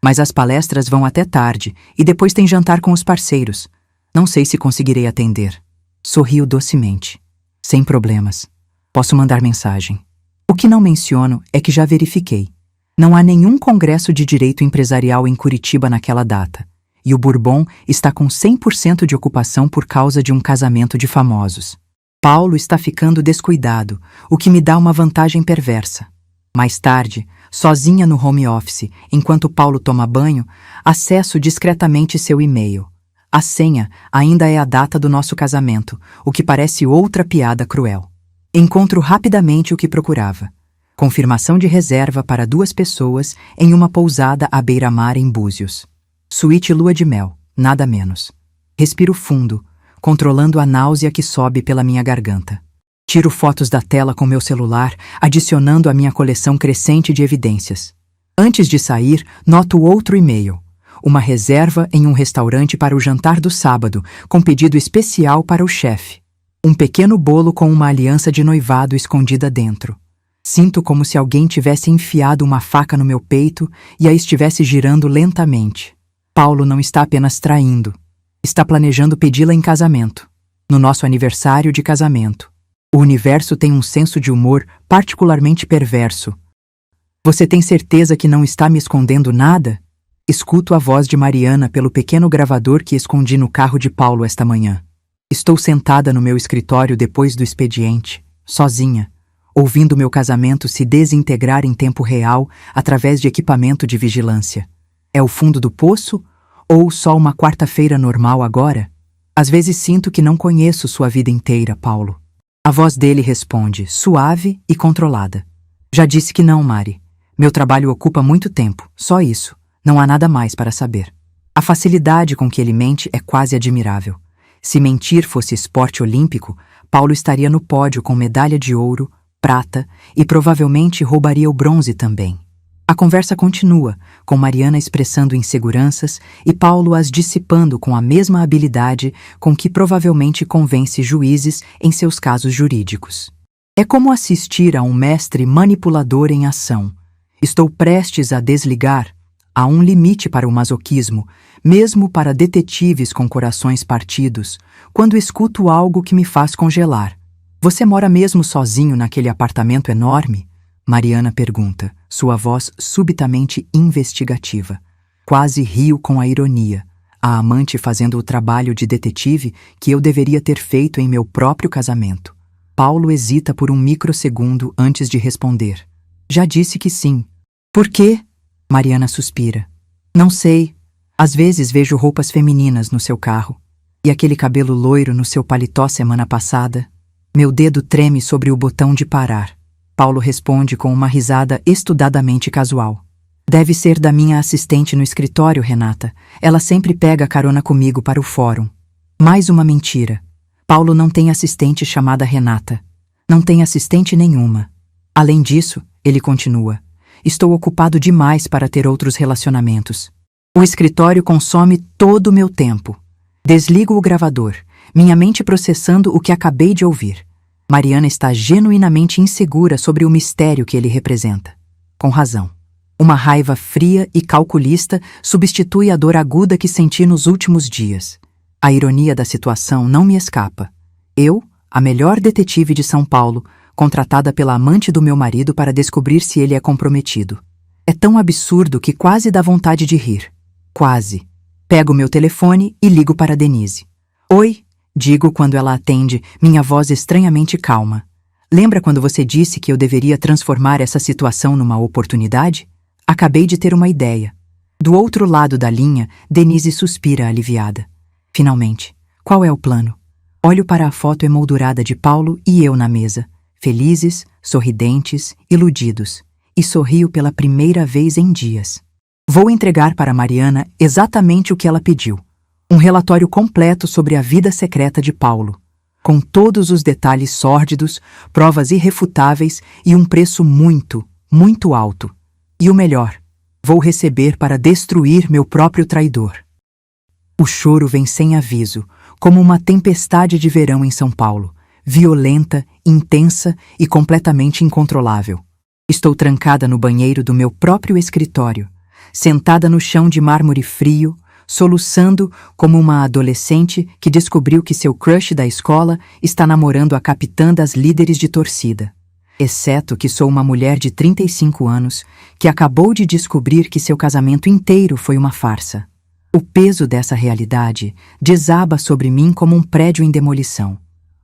Mas as palestras vão até tarde e depois tem jantar com os parceiros. Não sei se conseguirei atender. Sorrio docemente. Sem problemas. Posso mandar mensagem. O que não menciono é que já verifiquei. Não há nenhum congresso de direito empresarial em Curitiba naquela data, e o Bourbon está com 100% de ocupação por causa de um casamento de famosos. Paulo está ficando descuidado, o que me dá uma vantagem perversa. Mais tarde, sozinha no home office, enquanto Paulo toma banho, acesso discretamente seu e-mail. A senha ainda é a data do nosso casamento, o que parece outra piada cruel. Encontro rapidamente o que procurava. Confirmação de reserva para 2 pessoas em uma pousada à beira-mar em Búzios. Suíte lua de mel, nada menos. Respiro fundo, controlando a náusea que sobe pela minha garganta. Tiro fotos da tela com meu celular, adicionando à minha coleção crescente de evidências. Antes de sair, noto outro e-mail. Uma reserva em um restaurante para o jantar do sábado, com pedido especial para o chefe. Um pequeno bolo com uma aliança de noivado escondida dentro. Sinto como se alguém tivesse enfiado uma faca no meu peito e a estivesse girando lentamente. Paulo não está apenas traindo. Está planejando pedi-la em casamento. No nosso aniversário de casamento. O universo tem um senso de humor particularmente perverso. Você tem certeza que não está me escondendo nada? Escuto a voz de Mariana pelo pequeno gravador que escondi no carro de Paulo esta manhã. Estou sentada no meu escritório depois do expediente, sozinha, ouvindo meu casamento se desintegrar em tempo real através de equipamento de vigilância. É o fundo do poço ou só uma quarta-feira normal agora? Às vezes sinto que não conheço sua vida inteira, Paulo. A voz dele responde, suave e controlada. Já disse que não, Mari. Meu trabalho ocupa muito tempo, só isso. Não há nada mais para saber. A facilidade com que ele mente é quase admirável. Se mentir fosse esporte olímpico, Paulo estaria no pódio com medalha de ouro, prata e provavelmente roubaria o bronze também. A conversa continua, com Mariana expressando inseguranças e Paulo as dissipando com a mesma habilidade com que provavelmente convence juízes em seus casos jurídicos. É como assistir a um mestre manipulador em ação. Estou prestes a desligar. Há um limite para o masoquismo, mesmo para detetives com corações partidos, quando escuto algo que me faz congelar. Você mora mesmo sozinho naquele apartamento enorme? Mariana pergunta, sua voz subitamente investigativa. Quase rio com a ironia, a amante fazendo o trabalho de detetive que eu deveria ter feito em meu próprio casamento. Paulo hesita por um microsegundo antes de responder. Já disse que sim. Por quê? Mariana suspira. Não sei. Às vezes vejo roupas femininas no seu carro. E aquele cabelo loiro no seu paletó semana passada. Meu dedo treme sobre o botão de parar. Paulo responde com uma risada estudadamente casual. Deve ser da minha assistente no escritório, Renata. Ela sempre pega carona comigo para o fórum. Mais uma mentira. Paulo não tem assistente chamada Renata. Não tem assistente nenhuma. Além disso, ele continua. Estou ocupado demais para ter outros relacionamentos. O escritório consome todo o meu tempo. Desligo o gravador, minha mente processando o que acabei de ouvir. Mariana está genuinamente insegura sobre o mistério que ele representa. Com razão. Uma raiva fria e calculista substitui a dor aguda que senti nos últimos dias. A ironia da situação não me escapa. Eu, a melhor detetive de São Paulo, contratada pela amante do meu marido para descobrir se ele é comprometido. É tão absurdo que quase dá vontade de rir. Quase. Pego meu telefone e ligo para Denise. Oi, digo quando ela atende, minha voz estranhamente calma. Lembra quando você disse que eu deveria transformar essa situação numa oportunidade? Acabei de ter uma ideia. Do outro lado da linha, Denise suspira aliviada. Finalmente, qual é o plano? Olho para a foto emoldurada de Paulo e eu na mesa, felizes, sorridentes, iludidos, e sorrio pela primeira vez em dias. Vou entregar para Mariana exatamente o que ela pediu. Um relatório completo sobre a vida secreta de Paulo, com todos os detalhes sórdidos, provas irrefutáveis e um preço muito, muito alto. E o melhor, vou receber para destruir meu próprio traidor. O choro vem sem aviso, como uma tempestade de verão em São Paulo, violenta, intensa e completamente incontrolável. Estou trancada no banheiro do meu próprio escritório, sentada no chão de mármore frio, soluçando como uma adolescente que descobriu que seu crush da escola está namorando a capitã das líderes de torcida. Exceto que sou uma mulher de 35 anos que acabou de descobrir que seu casamento inteiro foi uma farsa. O peso dessa realidade desaba sobre mim como um prédio em demolição.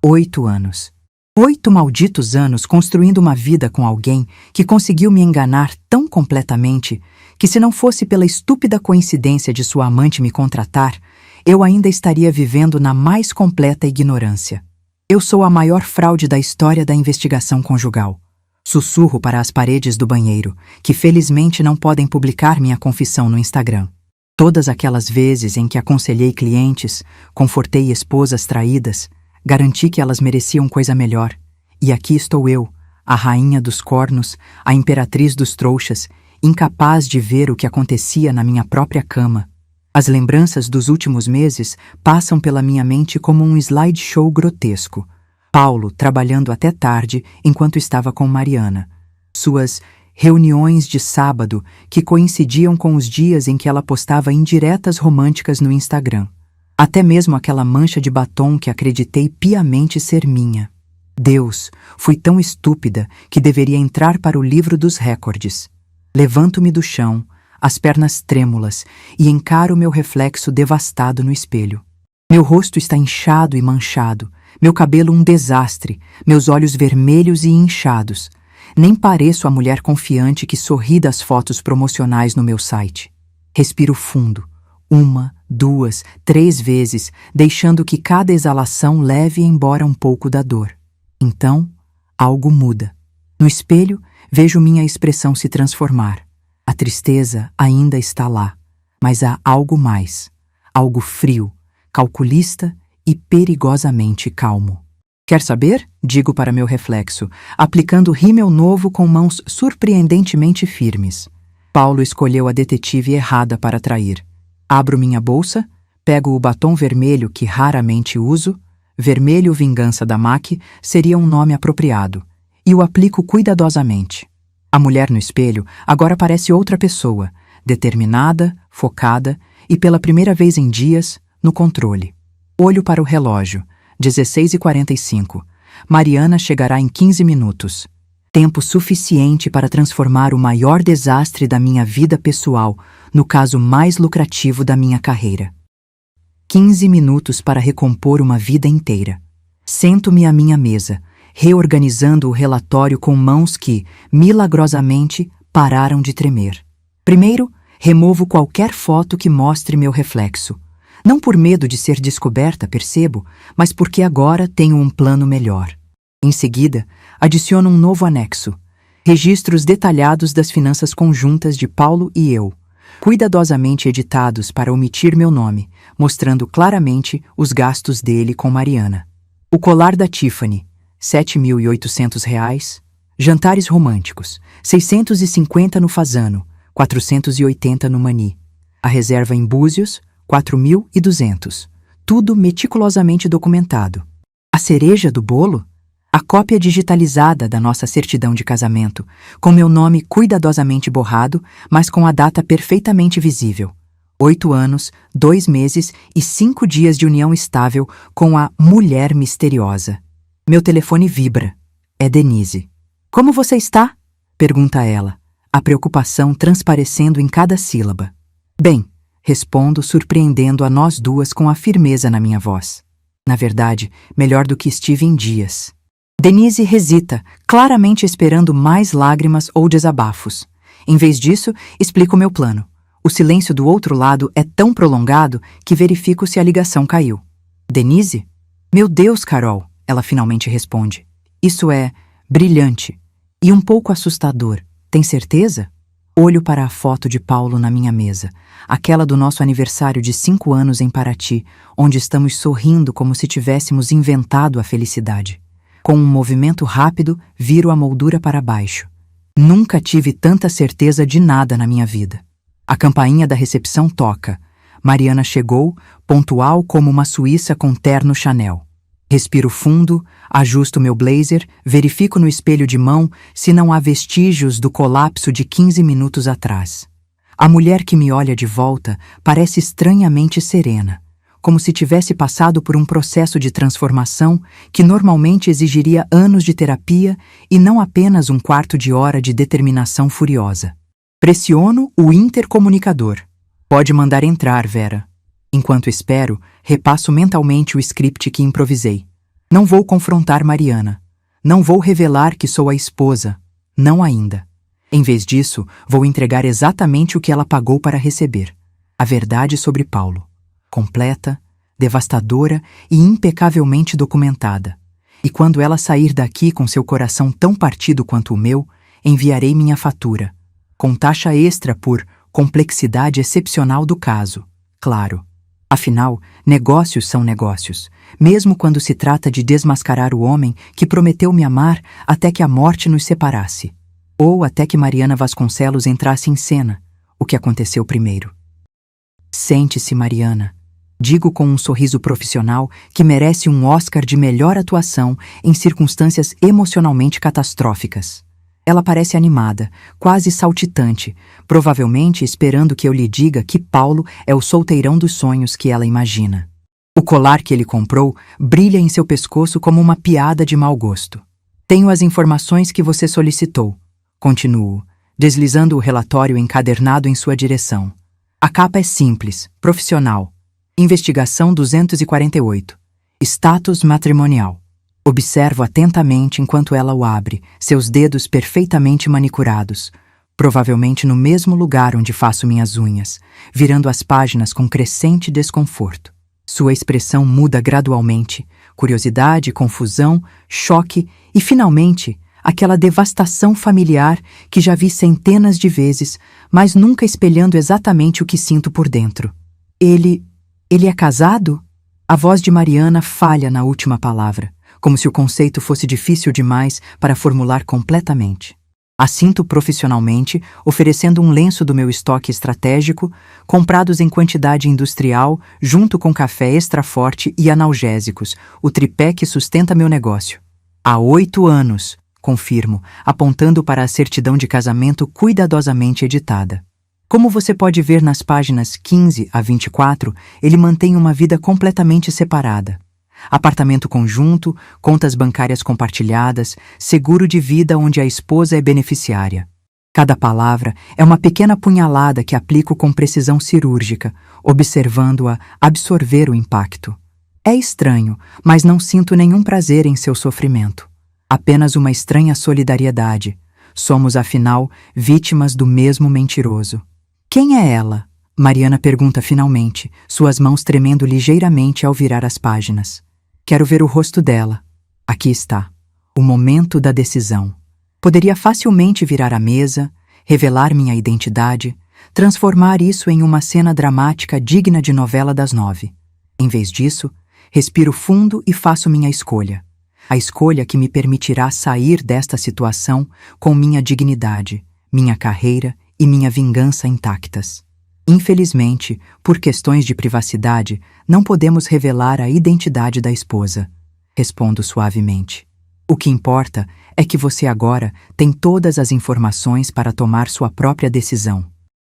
8 anos. 8 malditos anos construindo uma vida com alguém que conseguiu me enganar tão completamente que, se não fosse pela estúpida coincidência de sua amante me contratar, eu ainda estaria vivendo na mais completa ignorância. Eu sou a maior fraude da história da investigação conjugal. Sussurro para as paredes do banheiro, que felizmente não podem publicar minha confissão no Instagram. Todas aquelas vezes em que aconselhei clientes, confortei esposas traídas, garanti que elas mereciam coisa melhor. E aqui estou eu, a rainha dos cornos, a imperatriz dos trouxas, incapaz de ver o que acontecia na minha própria cama. As lembranças dos últimos meses passam pela minha mente como um slideshow grotesco. Paulo trabalhando até tarde enquanto estava com Mariana. Suas reuniões de sábado que coincidiam com os dias em que ela postava indiretas românticas no Instagram. Até mesmo aquela mancha de batom que acreditei piamente ser minha. Deus, fui tão estúpida que deveria entrar para o livro dos recordes. Levanto-me do chão, as pernas trêmulas, e encaro meu reflexo devastado no espelho. Meu rosto está inchado e manchado, meu cabelo um desastre, meus olhos vermelhos e inchados. Nem pareço a mulher confiante que sorri das fotos promocionais no meu site. Respiro fundo, 1, 2, 3 vezes, deixando que cada exalação leve embora um pouco da dor. Então, algo muda. No espelho, vejo minha expressão se transformar. A tristeza ainda está lá, mas há algo mais. Algo frio, calculista e perigosamente calmo. Quer saber? Digo para meu reflexo, aplicando rímel novo com mãos surpreendentemente firmes. Paulo escolheu a detetive errada para trair. Abro minha bolsa, pego o batom vermelho que raramente uso, Vermelho Vingança da MAC seria um nome apropriado, e o aplico cuidadosamente. A mulher no espelho agora parece outra pessoa, determinada, focada e, pela primeira vez em dias, no controle. Olho para o relógio, 16h45. Mariana chegará em 15 minutos. Tempo suficiente para transformar o maior desastre da minha vida pessoal no caso mais lucrativo da minha carreira. 15 minutos para recompor uma vida inteira. Sento-me à minha mesa, reorganizando o relatório com mãos que, milagrosamente, pararam de tremer. Primeiro, removo qualquer foto que mostre meu reflexo. Não por medo de ser descoberta, percebo, mas porque agora tenho um plano melhor. Em seguida, adiciono um novo anexo. Registros detalhados das finanças conjuntas de Paulo e eu, cuidadosamente editados para omitir meu nome, mostrando claramente os gastos dele com Mariana. O colar da Tiffany, R$ 7.800. Jantares românticos, 650 no Fasano, 480 no Mani. A reserva em Búzios, 4.200. Tudo meticulosamente documentado. A cereja do bolo? A cópia digitalizada da nossa certidão de casamento, com meu nome cuidadosamente borrado, mas com a data perfeitamente visível. 8 anos, 2 meses e 5 dias de união estável com a mulher misteriosa. Meu telefone vibra. É Denise. Como você está? Pergunta ela, a preocupação transparecendo em cada sílaba. Bem, respondo, surpreendendo a nós duas com a firmeza na minha voz. Na verdade, melhor do que estive em dias. Denise hesita, claramente esperando mais lágrimas ou desabafos. Em vez disso, explico meu plano. O silêncio do outro lado é tão prolongado que verifico se a ligação caiu. Denise? Meu Deus, Carol, ela finalmente responde. Isso é brilhante e um pouco assustador. Tem certeza? Olho para a foto de Paulo na minha mesa, aquela do nosso aniversário de 5 anos em Paraty, onde estamos sorrindo como se tivéssemos inventado a felicidade. Com um movimento rápido, viro a moldura para baixo. Nunca tive tanta certeza de nada na minha vida. A campainha da recepção toca. Mariana chegou, pontual como uma suíça com terno Chanel. Respiro fundo, ajusto meu blazer, verifico no espelho de mão se não há vestígios do colapso de 15 minutos atrás. A mulher que me olha de volta parece estranhamente serena, como se tivesse passado por um processo de transformação que normalmente exigiria anos de terapia e não apenas um quarto de hora de determinação furiosa. Pressiono o intercomunicador. Pode mandar entrar, Vera. Enquanto espero, repasso mentalmente o script que improvisei. Não vou confrontar Mariana. Não vou revelar que sou a esposa. Não ainda. Em vez disso, vou entregar exatamente o que ela pagou para receber. A verdade sobre Paulo. Completa, devastadora e impecavelmente documentada. E quando ela sair daqui com seu coração tão partido quanto o meu, enviarei minha fatura, com taxa extra por complexidade excepcional do caso, claro. Afinal, negócios são negócios, mesmo quando se trata de desmascarar o homem que prometeu me amar até que a morte nos separasse. Ou até que Mariana Vasconcelos entrasse em cena, o que aconteceu primeiro. Sente-se, Mariana. Digo com um sorriso profissional que merece um Oscar de melhor atuação em circunstâncias emocionalmente catastróficas. Ela parece animada, quase saltitante, provavelmente esperando que eu lhe diga que Paulo é o solteirão dos sonhos que ela imagina. O colar que ele comprou brilha em seu pescoço como uma piada de mau gosto. Tenho as informações que você solicitou. Continuo, deslizando o relatório encadernado em sua direção. A capa é simples, profissional. Investigação 248. Status matrimonial. Observo atentamente enquanto ela o abre, seus dedos perfeitamente manicurados, provavelmente no mesmo lugar onde faço minhas unhas, virando as páginas com crescente desconforto. Sua expressão muda gradualmente, curiosidade, confusão, choque e, finalmente, aquela devastação familiar que já vi centenas de vezes, mas nunca espelhando exatamente o que sinto por dentro. Ele é casado? A voz de Mariana falha na última palavra, como se o conceito fosse difícil demais para formular completamente. Assinto profissionalmente, oferecendo um lenço do meu estoque estratégico, comprados em quantidade industrial, junto com café extra forte e analgésicos, o tripé que sustenta meu negócio. Há 8 anos, confirmo, apontando para a certidão de casamento cuidadosamente editada. Como você pode ver nas páginas 15 a 24, ele mantém uma vida completamente separada. Apartamento conjunto, contas bancárias compartilhadas, seguro de vida onde a esposa é beneficiária. Cada palavra é uma pequena punhalada que aplico com precisão cirúrgica, observando-a absorver o impacto. É estranho, mas não sinto nenhum prazer em seu sofrimento. Apenas uma estranha solidariedade. Somos, afinal, vítimas do mesmo mentiroso. Quem é ela? Mariana pergunta finalmente, suas mãos tremendo ligeiramente ao virar as páginas. Quero ver o rosto dela. Aqui está. O momento da decisão. Poderia facilmente virar a mesa, revelar minha identidade, transformar isso em uma cena dramática digna de novela das 9. Em vez disso, respiro fundo e faço minha escolha. A escolha que me permitirá sair desta situação com minha dignidade, minha carreira e minha vingança intactas. Infelizmente, por questões de privacidade, não podemos revelar a identidade da esposa. Respondo suavemente. O que importa é que você agora tem todas as informações para tomar sua própria decisão.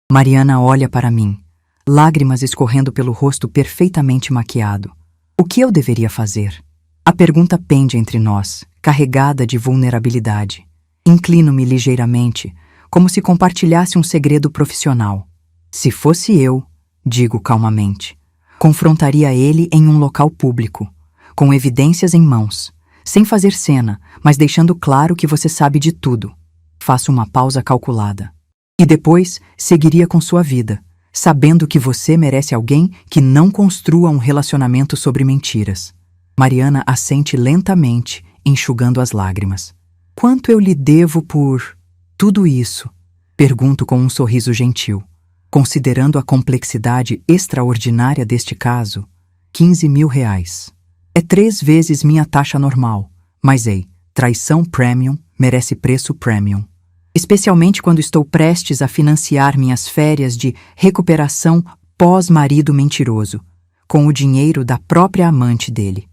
Mariana olha para mim, lágrimas escorrendo pelo rosto perfeitamente maquiado. O que eu deveria fazer? A pergunta pende entre nós, carregada de vulnerabilidade. Inclino-me ligeiramente, como se compartilhasse um segredo profissional. Se fosse eu, digo calmamente, confrontaria ele em um local público, com evidências em mãos, sem fazer cena, mas deixando claro que você sabe de tudo. Faço uma pausa calculada. E depois seguiria com sua vida, sabendo que você merece alguém que não construa um relacionamento sobre mentiras. Mariana assente lentamente, enxugando as lágrimas. Quanto eu lhe devo por tudo isso? Pergunto com um sorriso gentil. Considerando a complexidade extraordinária deste caso, 15 mil reais. É 3 vezes minha taxa normal, mas ei, traição premium merece preço premium. Especialmente quando estou prestes a financiar minhas férias de recuperação pós-marido mentiroso, com o dinheiro da própria amante dele.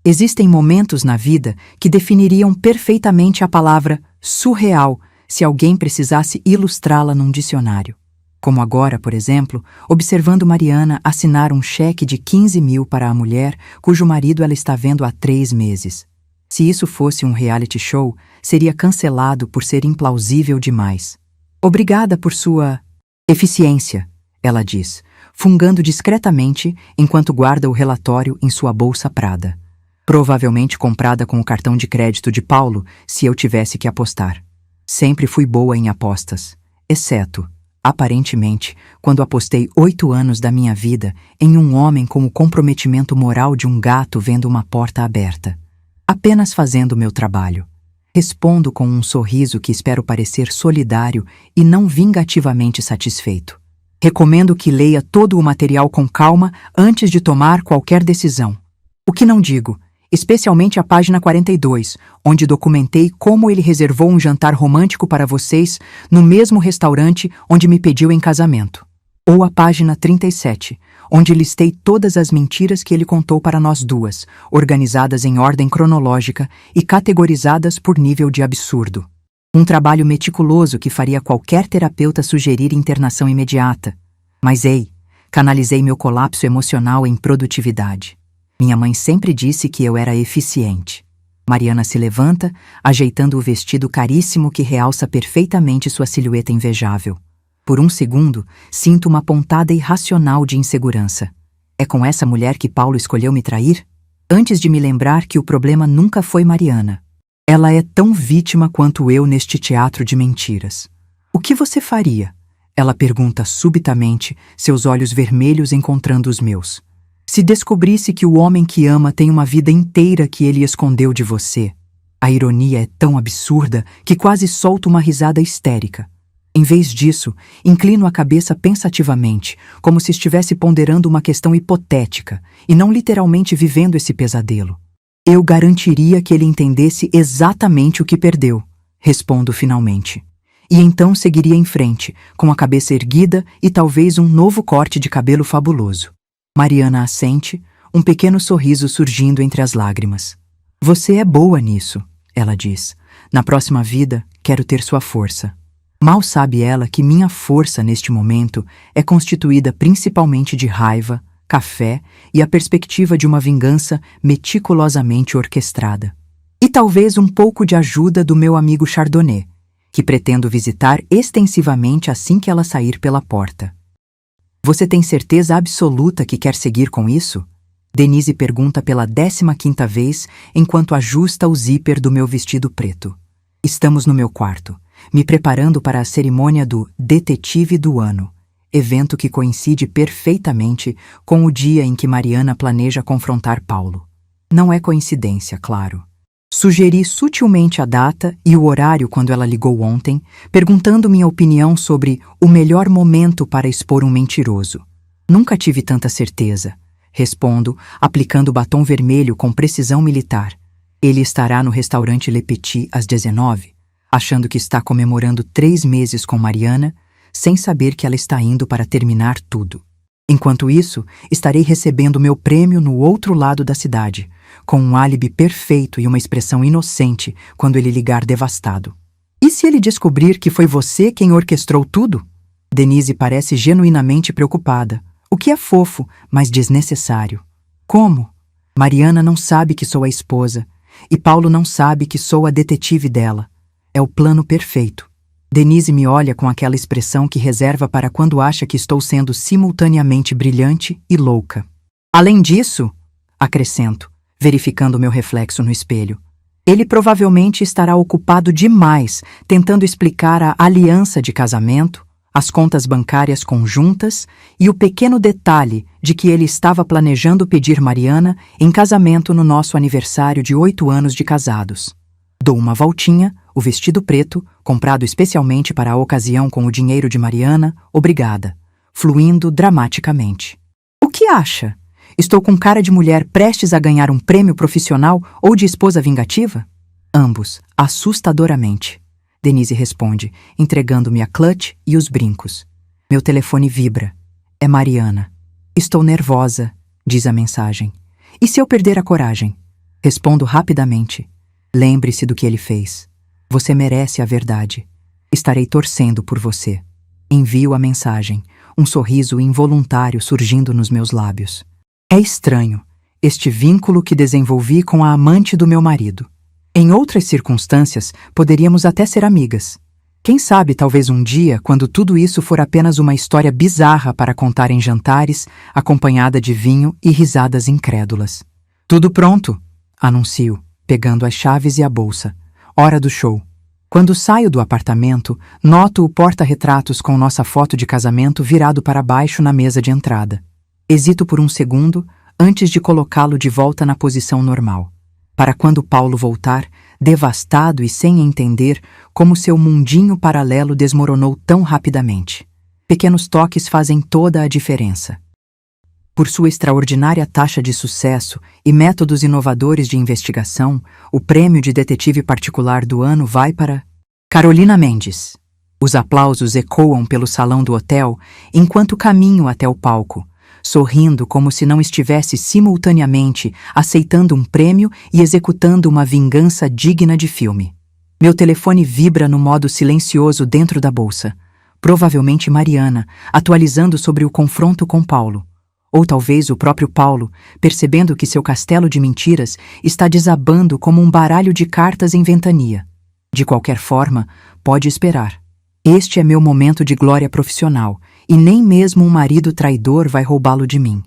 Existem momentos na vida que definiriam perfeitamente a palavra surreal se alguém precisasse ilustrá-la num dicionário. Como agora, por exemplo, observando Mariana assinar um cheque de 15 mil para a mulher cujo marido ela está vendo há 3 meses. Se isso fosse um reality show, seria cancelado por ser implausível demais. Obrigada por sua eficiência, ela diz, fungando discretamente enquanto guarda o relatório em sua bolsa Prada. Provavelmente comprada com o cartão de crédito de Paulo, se eu tivesse que apostar. Sempre fui boa em apostas, exceto, aparentemente, quando apostei 8 anos da minha vida em um homem com o comprometimento moral de um gato vendo uma porta aberta. Apenas fazendo meu trabalho. Respondo com um sorriso que espero parecer solidário e não vingativamente satisfeito. Recomendo que leia todo o material com calma antes de tomar qualquer decisão. O que não digo, especialmente a página 42, onde documentei como ele reservou um jantar romântico para vocês no mesmo restaurante onde me pediu em casamento. Ou a página 37, onde listei todas as mentiras que ele contou para nós duas, organizadas em ordem cronológica e categorizadas por nível de absurdo. Um trabalho meticuloso que faria qualquer terapeuta sugerir internação imediata. Mas ei, canalizei meu colapso emocional em produtividade. Minha mãe sempre disse que eu era eficiente. Mariana se levanta, ajeitando o vestido caríssimo que realça perfeitamente sua silhueta invejável. Por um segundo, sinto uma pontada irracional de insegurança. É com essa mulher que Paulo escolheu me trair? Antes de me lembrar que o problema nunca foi Mariana. Ela é tão vítima quanto eu neste teatro de mentiras. O que você faria? Ela pergunta subitamente, seus olhos vermelhos encontrando os meus. Se descobrisse que o homem que ama tem uma vida inteira que ele escondeu de você. A ironia é tão absurda que quase solto uma risada histérica. Em vez disso, inclino a cabeça pensativamente, como se estivesse ponderando uma questão hipotética e não literalmente vivendo esse pesadelo. Eu garantiria que ele entendesse exatamente o que perdeu, respondo finalmente. E então seguiria em frente, com a cabeça erguida e talvez um novo corte de cabelo fabuloso. Mariana assente, um pequeno sorriso surgindo entre as lágrimas. Você é boa nisso, ela diz. Na próxima vida, quero ter sua força. Mal sabe ela que minha força neste momento é constituída principalmente de raiva, café e a perspectiva de uma vingança meticulosamente orquestrada. E talvez um pouco de ajuda do meu amigo Chardonnay, que pretendo visitar extensivamente assim que ela sair pela porta. Você tem certeza absoluta que quer seguir com isso? Denise pergunta pela 15ª vez enquanto ajusta o zíper do meu vestido preto. Estamos no meu quarto, me preparando para a cerimônia do Detetive do Ano, evento que coincide perfeitamente com o dia em que Mariana planeja confrontar Paulo. Não é coincidência, claro. Sugeri sutilmente a data e o horário quando ela ligou ontem, perguntando minha opinião sobre o melhor momento para expor um mentiroso. Nunca tive tanta certeza, respondo, aplicando batom vermelho com precisão militar. Ele estará no restaurante Le Petit às 19h, achando que está comemorando 3 meses com Mariana, sem saber que ela está indo para terminar tudo. Enquanto isso, estarei recebendo meu prêmio no outro lado da cidade, com um álibi perfeito e uma expressão inocente quando ele ligar devastado. E se ele descobrir que foi você quem orquestrou tudo? Denise parece genuinamente preocupada, o que é fofo, mas desnecessário. Como? Mariana não sabe que sou a esposa, e Paulo não sabe que sou a detetive dela. É o plano perfeito. Denise me olha com aquela expressão que reserva para quando acha que estou sendo simultaneamente brilhante e louca. Além disso, acrescento, verificando meu reflexo no espelho. Ele provavelmente estará ocupado demais tentando explicar a aliança de casamento, as contas bancárias conjuntas e o pequeno detalhe de que ele estava planejando pedir Mariana em casamento no nosso aniversário de 8 anos de casados. Dou uma voltinha, o vestido preto, comprado especialmente para a ocasião com o dinheiro de Mariana, obrigada, fluindo dramaticamente. O que acha? Estou com cara de mulher prestes a ganhar um prêmio profissional ou de esposa vingativa? Ambos, assustadoramente. Denise responde, entregando-me a clutch e os brincos. Meu telefone vibra. É Mariana. Estou nervosa, diz a mensagem. E se eu perder a coragem? Respondo rapidamente. Lembre-se do que ele fez. Você merece a verdade. Estarei torcendo por você. Envio a mensagem, um sorriso involuntário surgindo nos meus lábios. É estranho, este vínculo que desenvolvi com a amante do meu marido. Em outras circunstâncias, poderíamos até ser amigas. Quem sabe, talvez um dia, quando tudo isso for apenas uma história bizarra para contar em jantares, acompanhada de vinho e risadas incrédulas. Tudo pronto, anuncio, pegando as chaves e a bolsa. Hora do show. Quando saio do apartamento, noto o porta-retratos com nossa foto de casamento virado para baixo na mesa de entrada. Hesito por um segundo antes de colocá-lo de volta na posição normal. Para quando Paulo voltar, devastado e sem entender como seu mundinho paralelo desmoronou tão rapidamente. Pequenos toques fazem toda a diferença. Por sua extraordinária taxa de sucesso e métodos inovadores de investigação, o prêmio de detetive particular do ano vai para Carolina Mendes. Os aplausos ecoam pelo salão do hotel enquanto caminho até o palco, sorrindo como se não estivesse simultaneamente aceitando um prêmio e executando uma vingança digna de filme. Meu telefone vibra no modo silencioso dentro da bolsa. Provavelmente Mariana, atualizando sobre o confronto com Paulo. Ou talvez o próprio Paulo, percebendo que seu castelo de mentiras está desabando como um baralho de cartas em ventania. De qualquer forma, pode esperar. Este é meu momento de glória profissional, e nem mesmo um marido traidor vai roubá-lo de mim.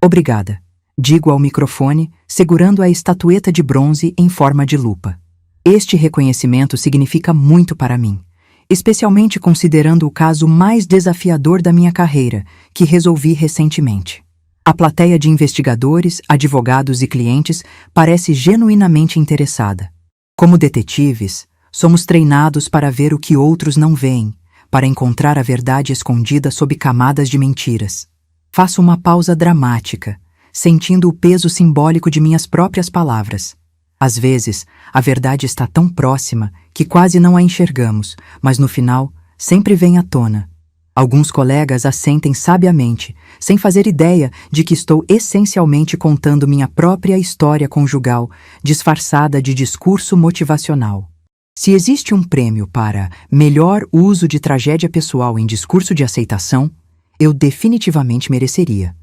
Obrigada, digo ao microfone, segurando a estatueta de bronze em forma de lupa. Este reconhecimento significa muito para mim, especialmente considerando o caso mais desafiador da minha carreira, que resolvi recentemente. A plateia de investigadores, advogados e clientes parece genuinamente interessada. Como detetives, somos treinados para ver o que outros não veem, para encontrar a verdade escondida sob camadas de mentiras. Faço uma pausa dramática, sentindo o peso simbólico de minhas próprias palavras. Às vezes, a verdade está tão próxima que quase não a enxergamos, mas no final, sempre vem à tona. Alguns colegas assentem sabiamente, sem fazer ideia de que estou essencialmente contando minha própria história conjugal, disfarçada de discurso motivacional. Se existe um prêmio para melhor uso de tragédia pessoal em discurso de aceitação, eu definitivamente mereceria.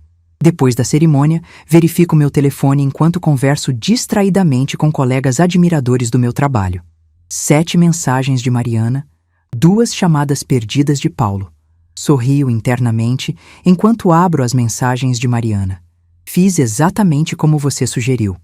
Depois da cerimônia, verifico meu telefone enquanto converso distraidamente com colegas admiradores do meu trabalho. 7 mensagens de Mariana, 2 chamadas perdidas de Paulo. Sorrio internamente enquanto abro as mensagens de Mariana. Fiz exatamente como você sugeriu.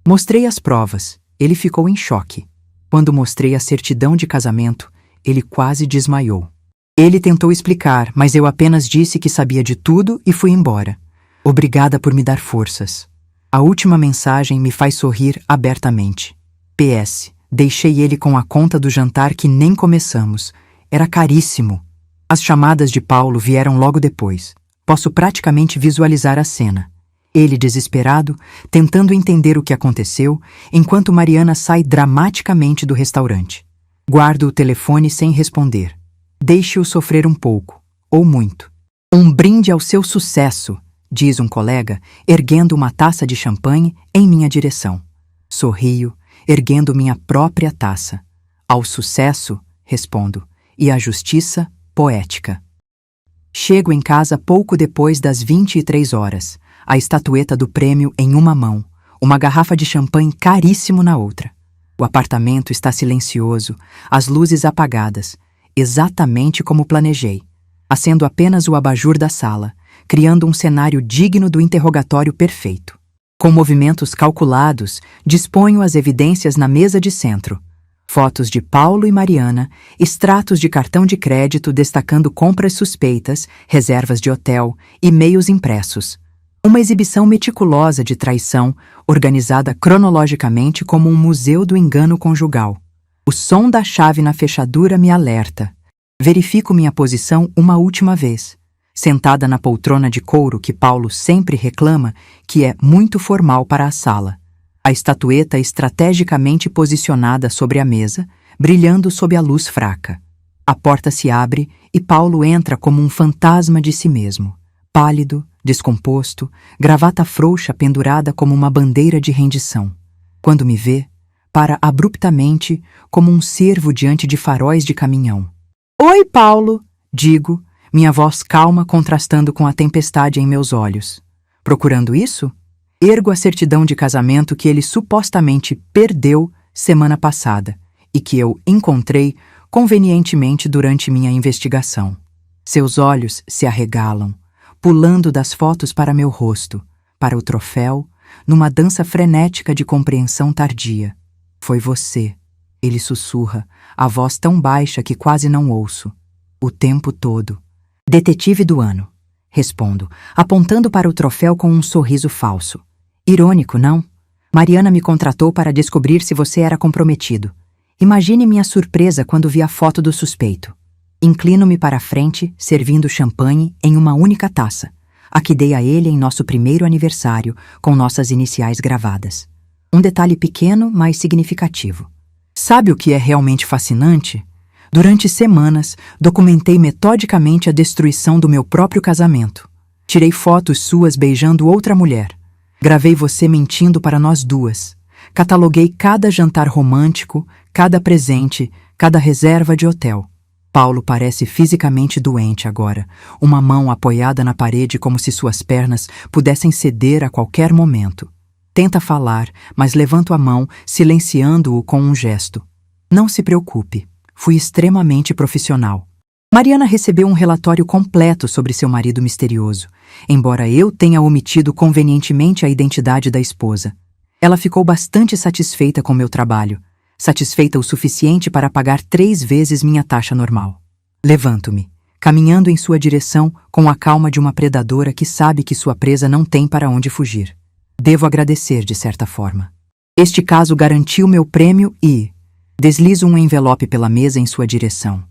Mostrei as provas. Ele ficou em choque. Quando mostrei a certidão de casamento, ele quase desmaiou. Ele tentou explicar, mas eu apenas disse que sabia de tudo e fui embora. Obrigada por me dar forças. A última mensagem me faz sorrir abertamente. PS. Deixei ele com a conta do jantar que nem começamos. Era caríssimo. As chamadas de Paulo vieram logo depois. Posso praticamente visualizar a cena. Ele desesperado, tentando entender o que aconteceu, enquanto Mariana sai dramaticamente do restaurante. Guardo o telefone sem responder. Deixe-o sofrer um pouco, ou muito. Um brinde ao seu sucesso, diz um colega, erguendo uma taça de champanhe em minha direção. Sorrio, erguendo minha própria taça. Ao sucesso, respondo, e à justiça poética. Chego em casa pouco depois das 23 horas, a estatueta do prêmio em uma mão, uma garrafa de champanhe caríssimo na outra. O apartamento está silencioso, as luzes apagadas, exatamente como planejei. Acendo apenas o abajur da sala, criando um cenário digno do interrogatório perfeito. Com movimentos calculados, disponho as evidências na mesa de centro. Fotos de Paulo e Mariana, extratos de cartão de crédito destacando compras suspeitas, reservas de hotel, e-mails impressos. Uma exibição meticulosa de traição, organizada cronologicamente como um museu do engano conjugal. O som da chave na fechadura me alerta. Verifico minha posição uma última vez, sentada na poltrona de couro que Paulo sempre reclama que é muito formal para a sala. A estatueta estrategicamente posicionada sobre a mesa, brilhando sob a luz fraca. A porta se abre e Paulo entra como um fantasma de si mesmo, pálido, descomposto, gravata frouxa pendurada como uma bandeira de rendição. Quando me vê, para abruptamente como um cervo diante de faróis de caminhão. "Oi, Paulo!" digo, minha voz calma contrastando com a tempestade em meus olhos. Procurando isso? Ergo a certidão de casamento que ele supostamente perdeu semana passada e que eu encontrei convenientemente durante minha investigação. Seus olhos se arregalam, pulando das fotos para meu rosto, para o troféu, numa dança frenética de compreensão tardia. "Foi você", ele sussurra, a voz tão baixa que quase não ouço. O tempo todo. "Detetive do ano", respondo, apontando para o troféu com um sorriso falso. "Irônico, não? Mariana me contratou para descobrir se você era comprometido. Imagine minha surpresa quando vi a foto do suspeito. Inclino-me para a frente, servindo champanhe em uma única taça, a que dei a ele em nosso primeiro aniversário, com nossas iniciais gravadas. Um detalhe pequeno, mas significativo. Sabe o que é realmente fascinante? Durante semanas, documentei metodicamente a destruição do meu próprio casamento. Tirei fotos suas beijando outra mulher. Gravei você mentindo para nós duas. Cataloguei cada jantar romântico, cada presente, cada reserva de hotel. Paulo parece fisicamente doente agora, uma mão apoiada na parede como se suas pernas pudessem ceder a qualquer momento. Tenta falar, mas levanto a mão, silenciando-o com um gesto. "Não se preocupe, fui extremamente profissional." Mariana recebeu um relatório completo sobre seu marido misterioso, embora eu tenha omitido convenientemente a identidade da esposa. Ela ficou bastante satisfeita com meu trabalho, satisfeita o suficiente para pagar 3 vezes minha taxa normal. Levanto-me, caminhando em sua direção com a calma de uma predadora que sabe que sua presa não tem para onde fugir. Devo agradecer, de certa forma. Este caso garantiu meu prêmio e... Deslizo um envelope pela mesa em sua direção.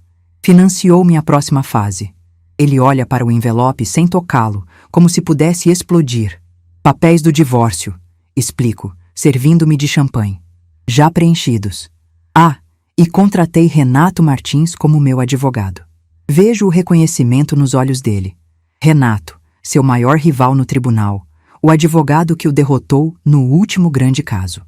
Financiou minha próxima fase. Ele olha para o envelope sem tocá-lo, como se pudesse explodir. "Papéis do divórcio", explico, servindo-me de champanhe. "Já preenchidos. Ah, e contratei Renato Martins como meu advogado." Vejo o reconhecimento nos olhos dele. Renato, seu maior rival no tribunal, o advogado que o derrotou no último grande caso.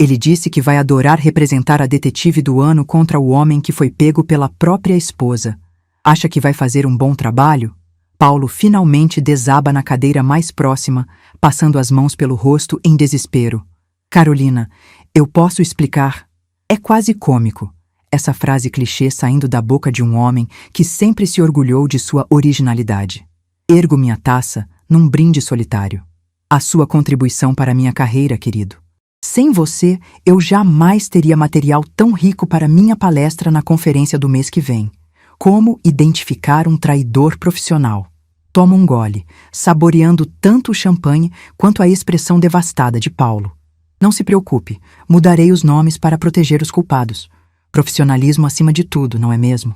Ele disse que vai adorar representar a detetive do ano contra o homem que foi pego pela própria esposa. Acha que vai fazer um bom trabalho? Paulo finalmente desaba na cadeira mais próxima, passando as mãos pelo rosto em desespero. "Carolina, eu posso explicar?" É quase cômico, essa frase clichê saindo da boca de um homem que sempre se orgulhou de sua originalidade. Ergo minha taça num brinde solitário. A sua contribuição para minha carreira, querido. Sem você, eu jamais teria material tão rico para minha palestra na conferência do mês que vem. Como identificar um traidor profissional. Tomo um gole, saboreando tanto o champanhe quanto a expressão devastada de Paulo. "Não se preocupe, mudarei os nomes para proteger os culpados. Profissionalismo acima de tudo, não é mesmo?"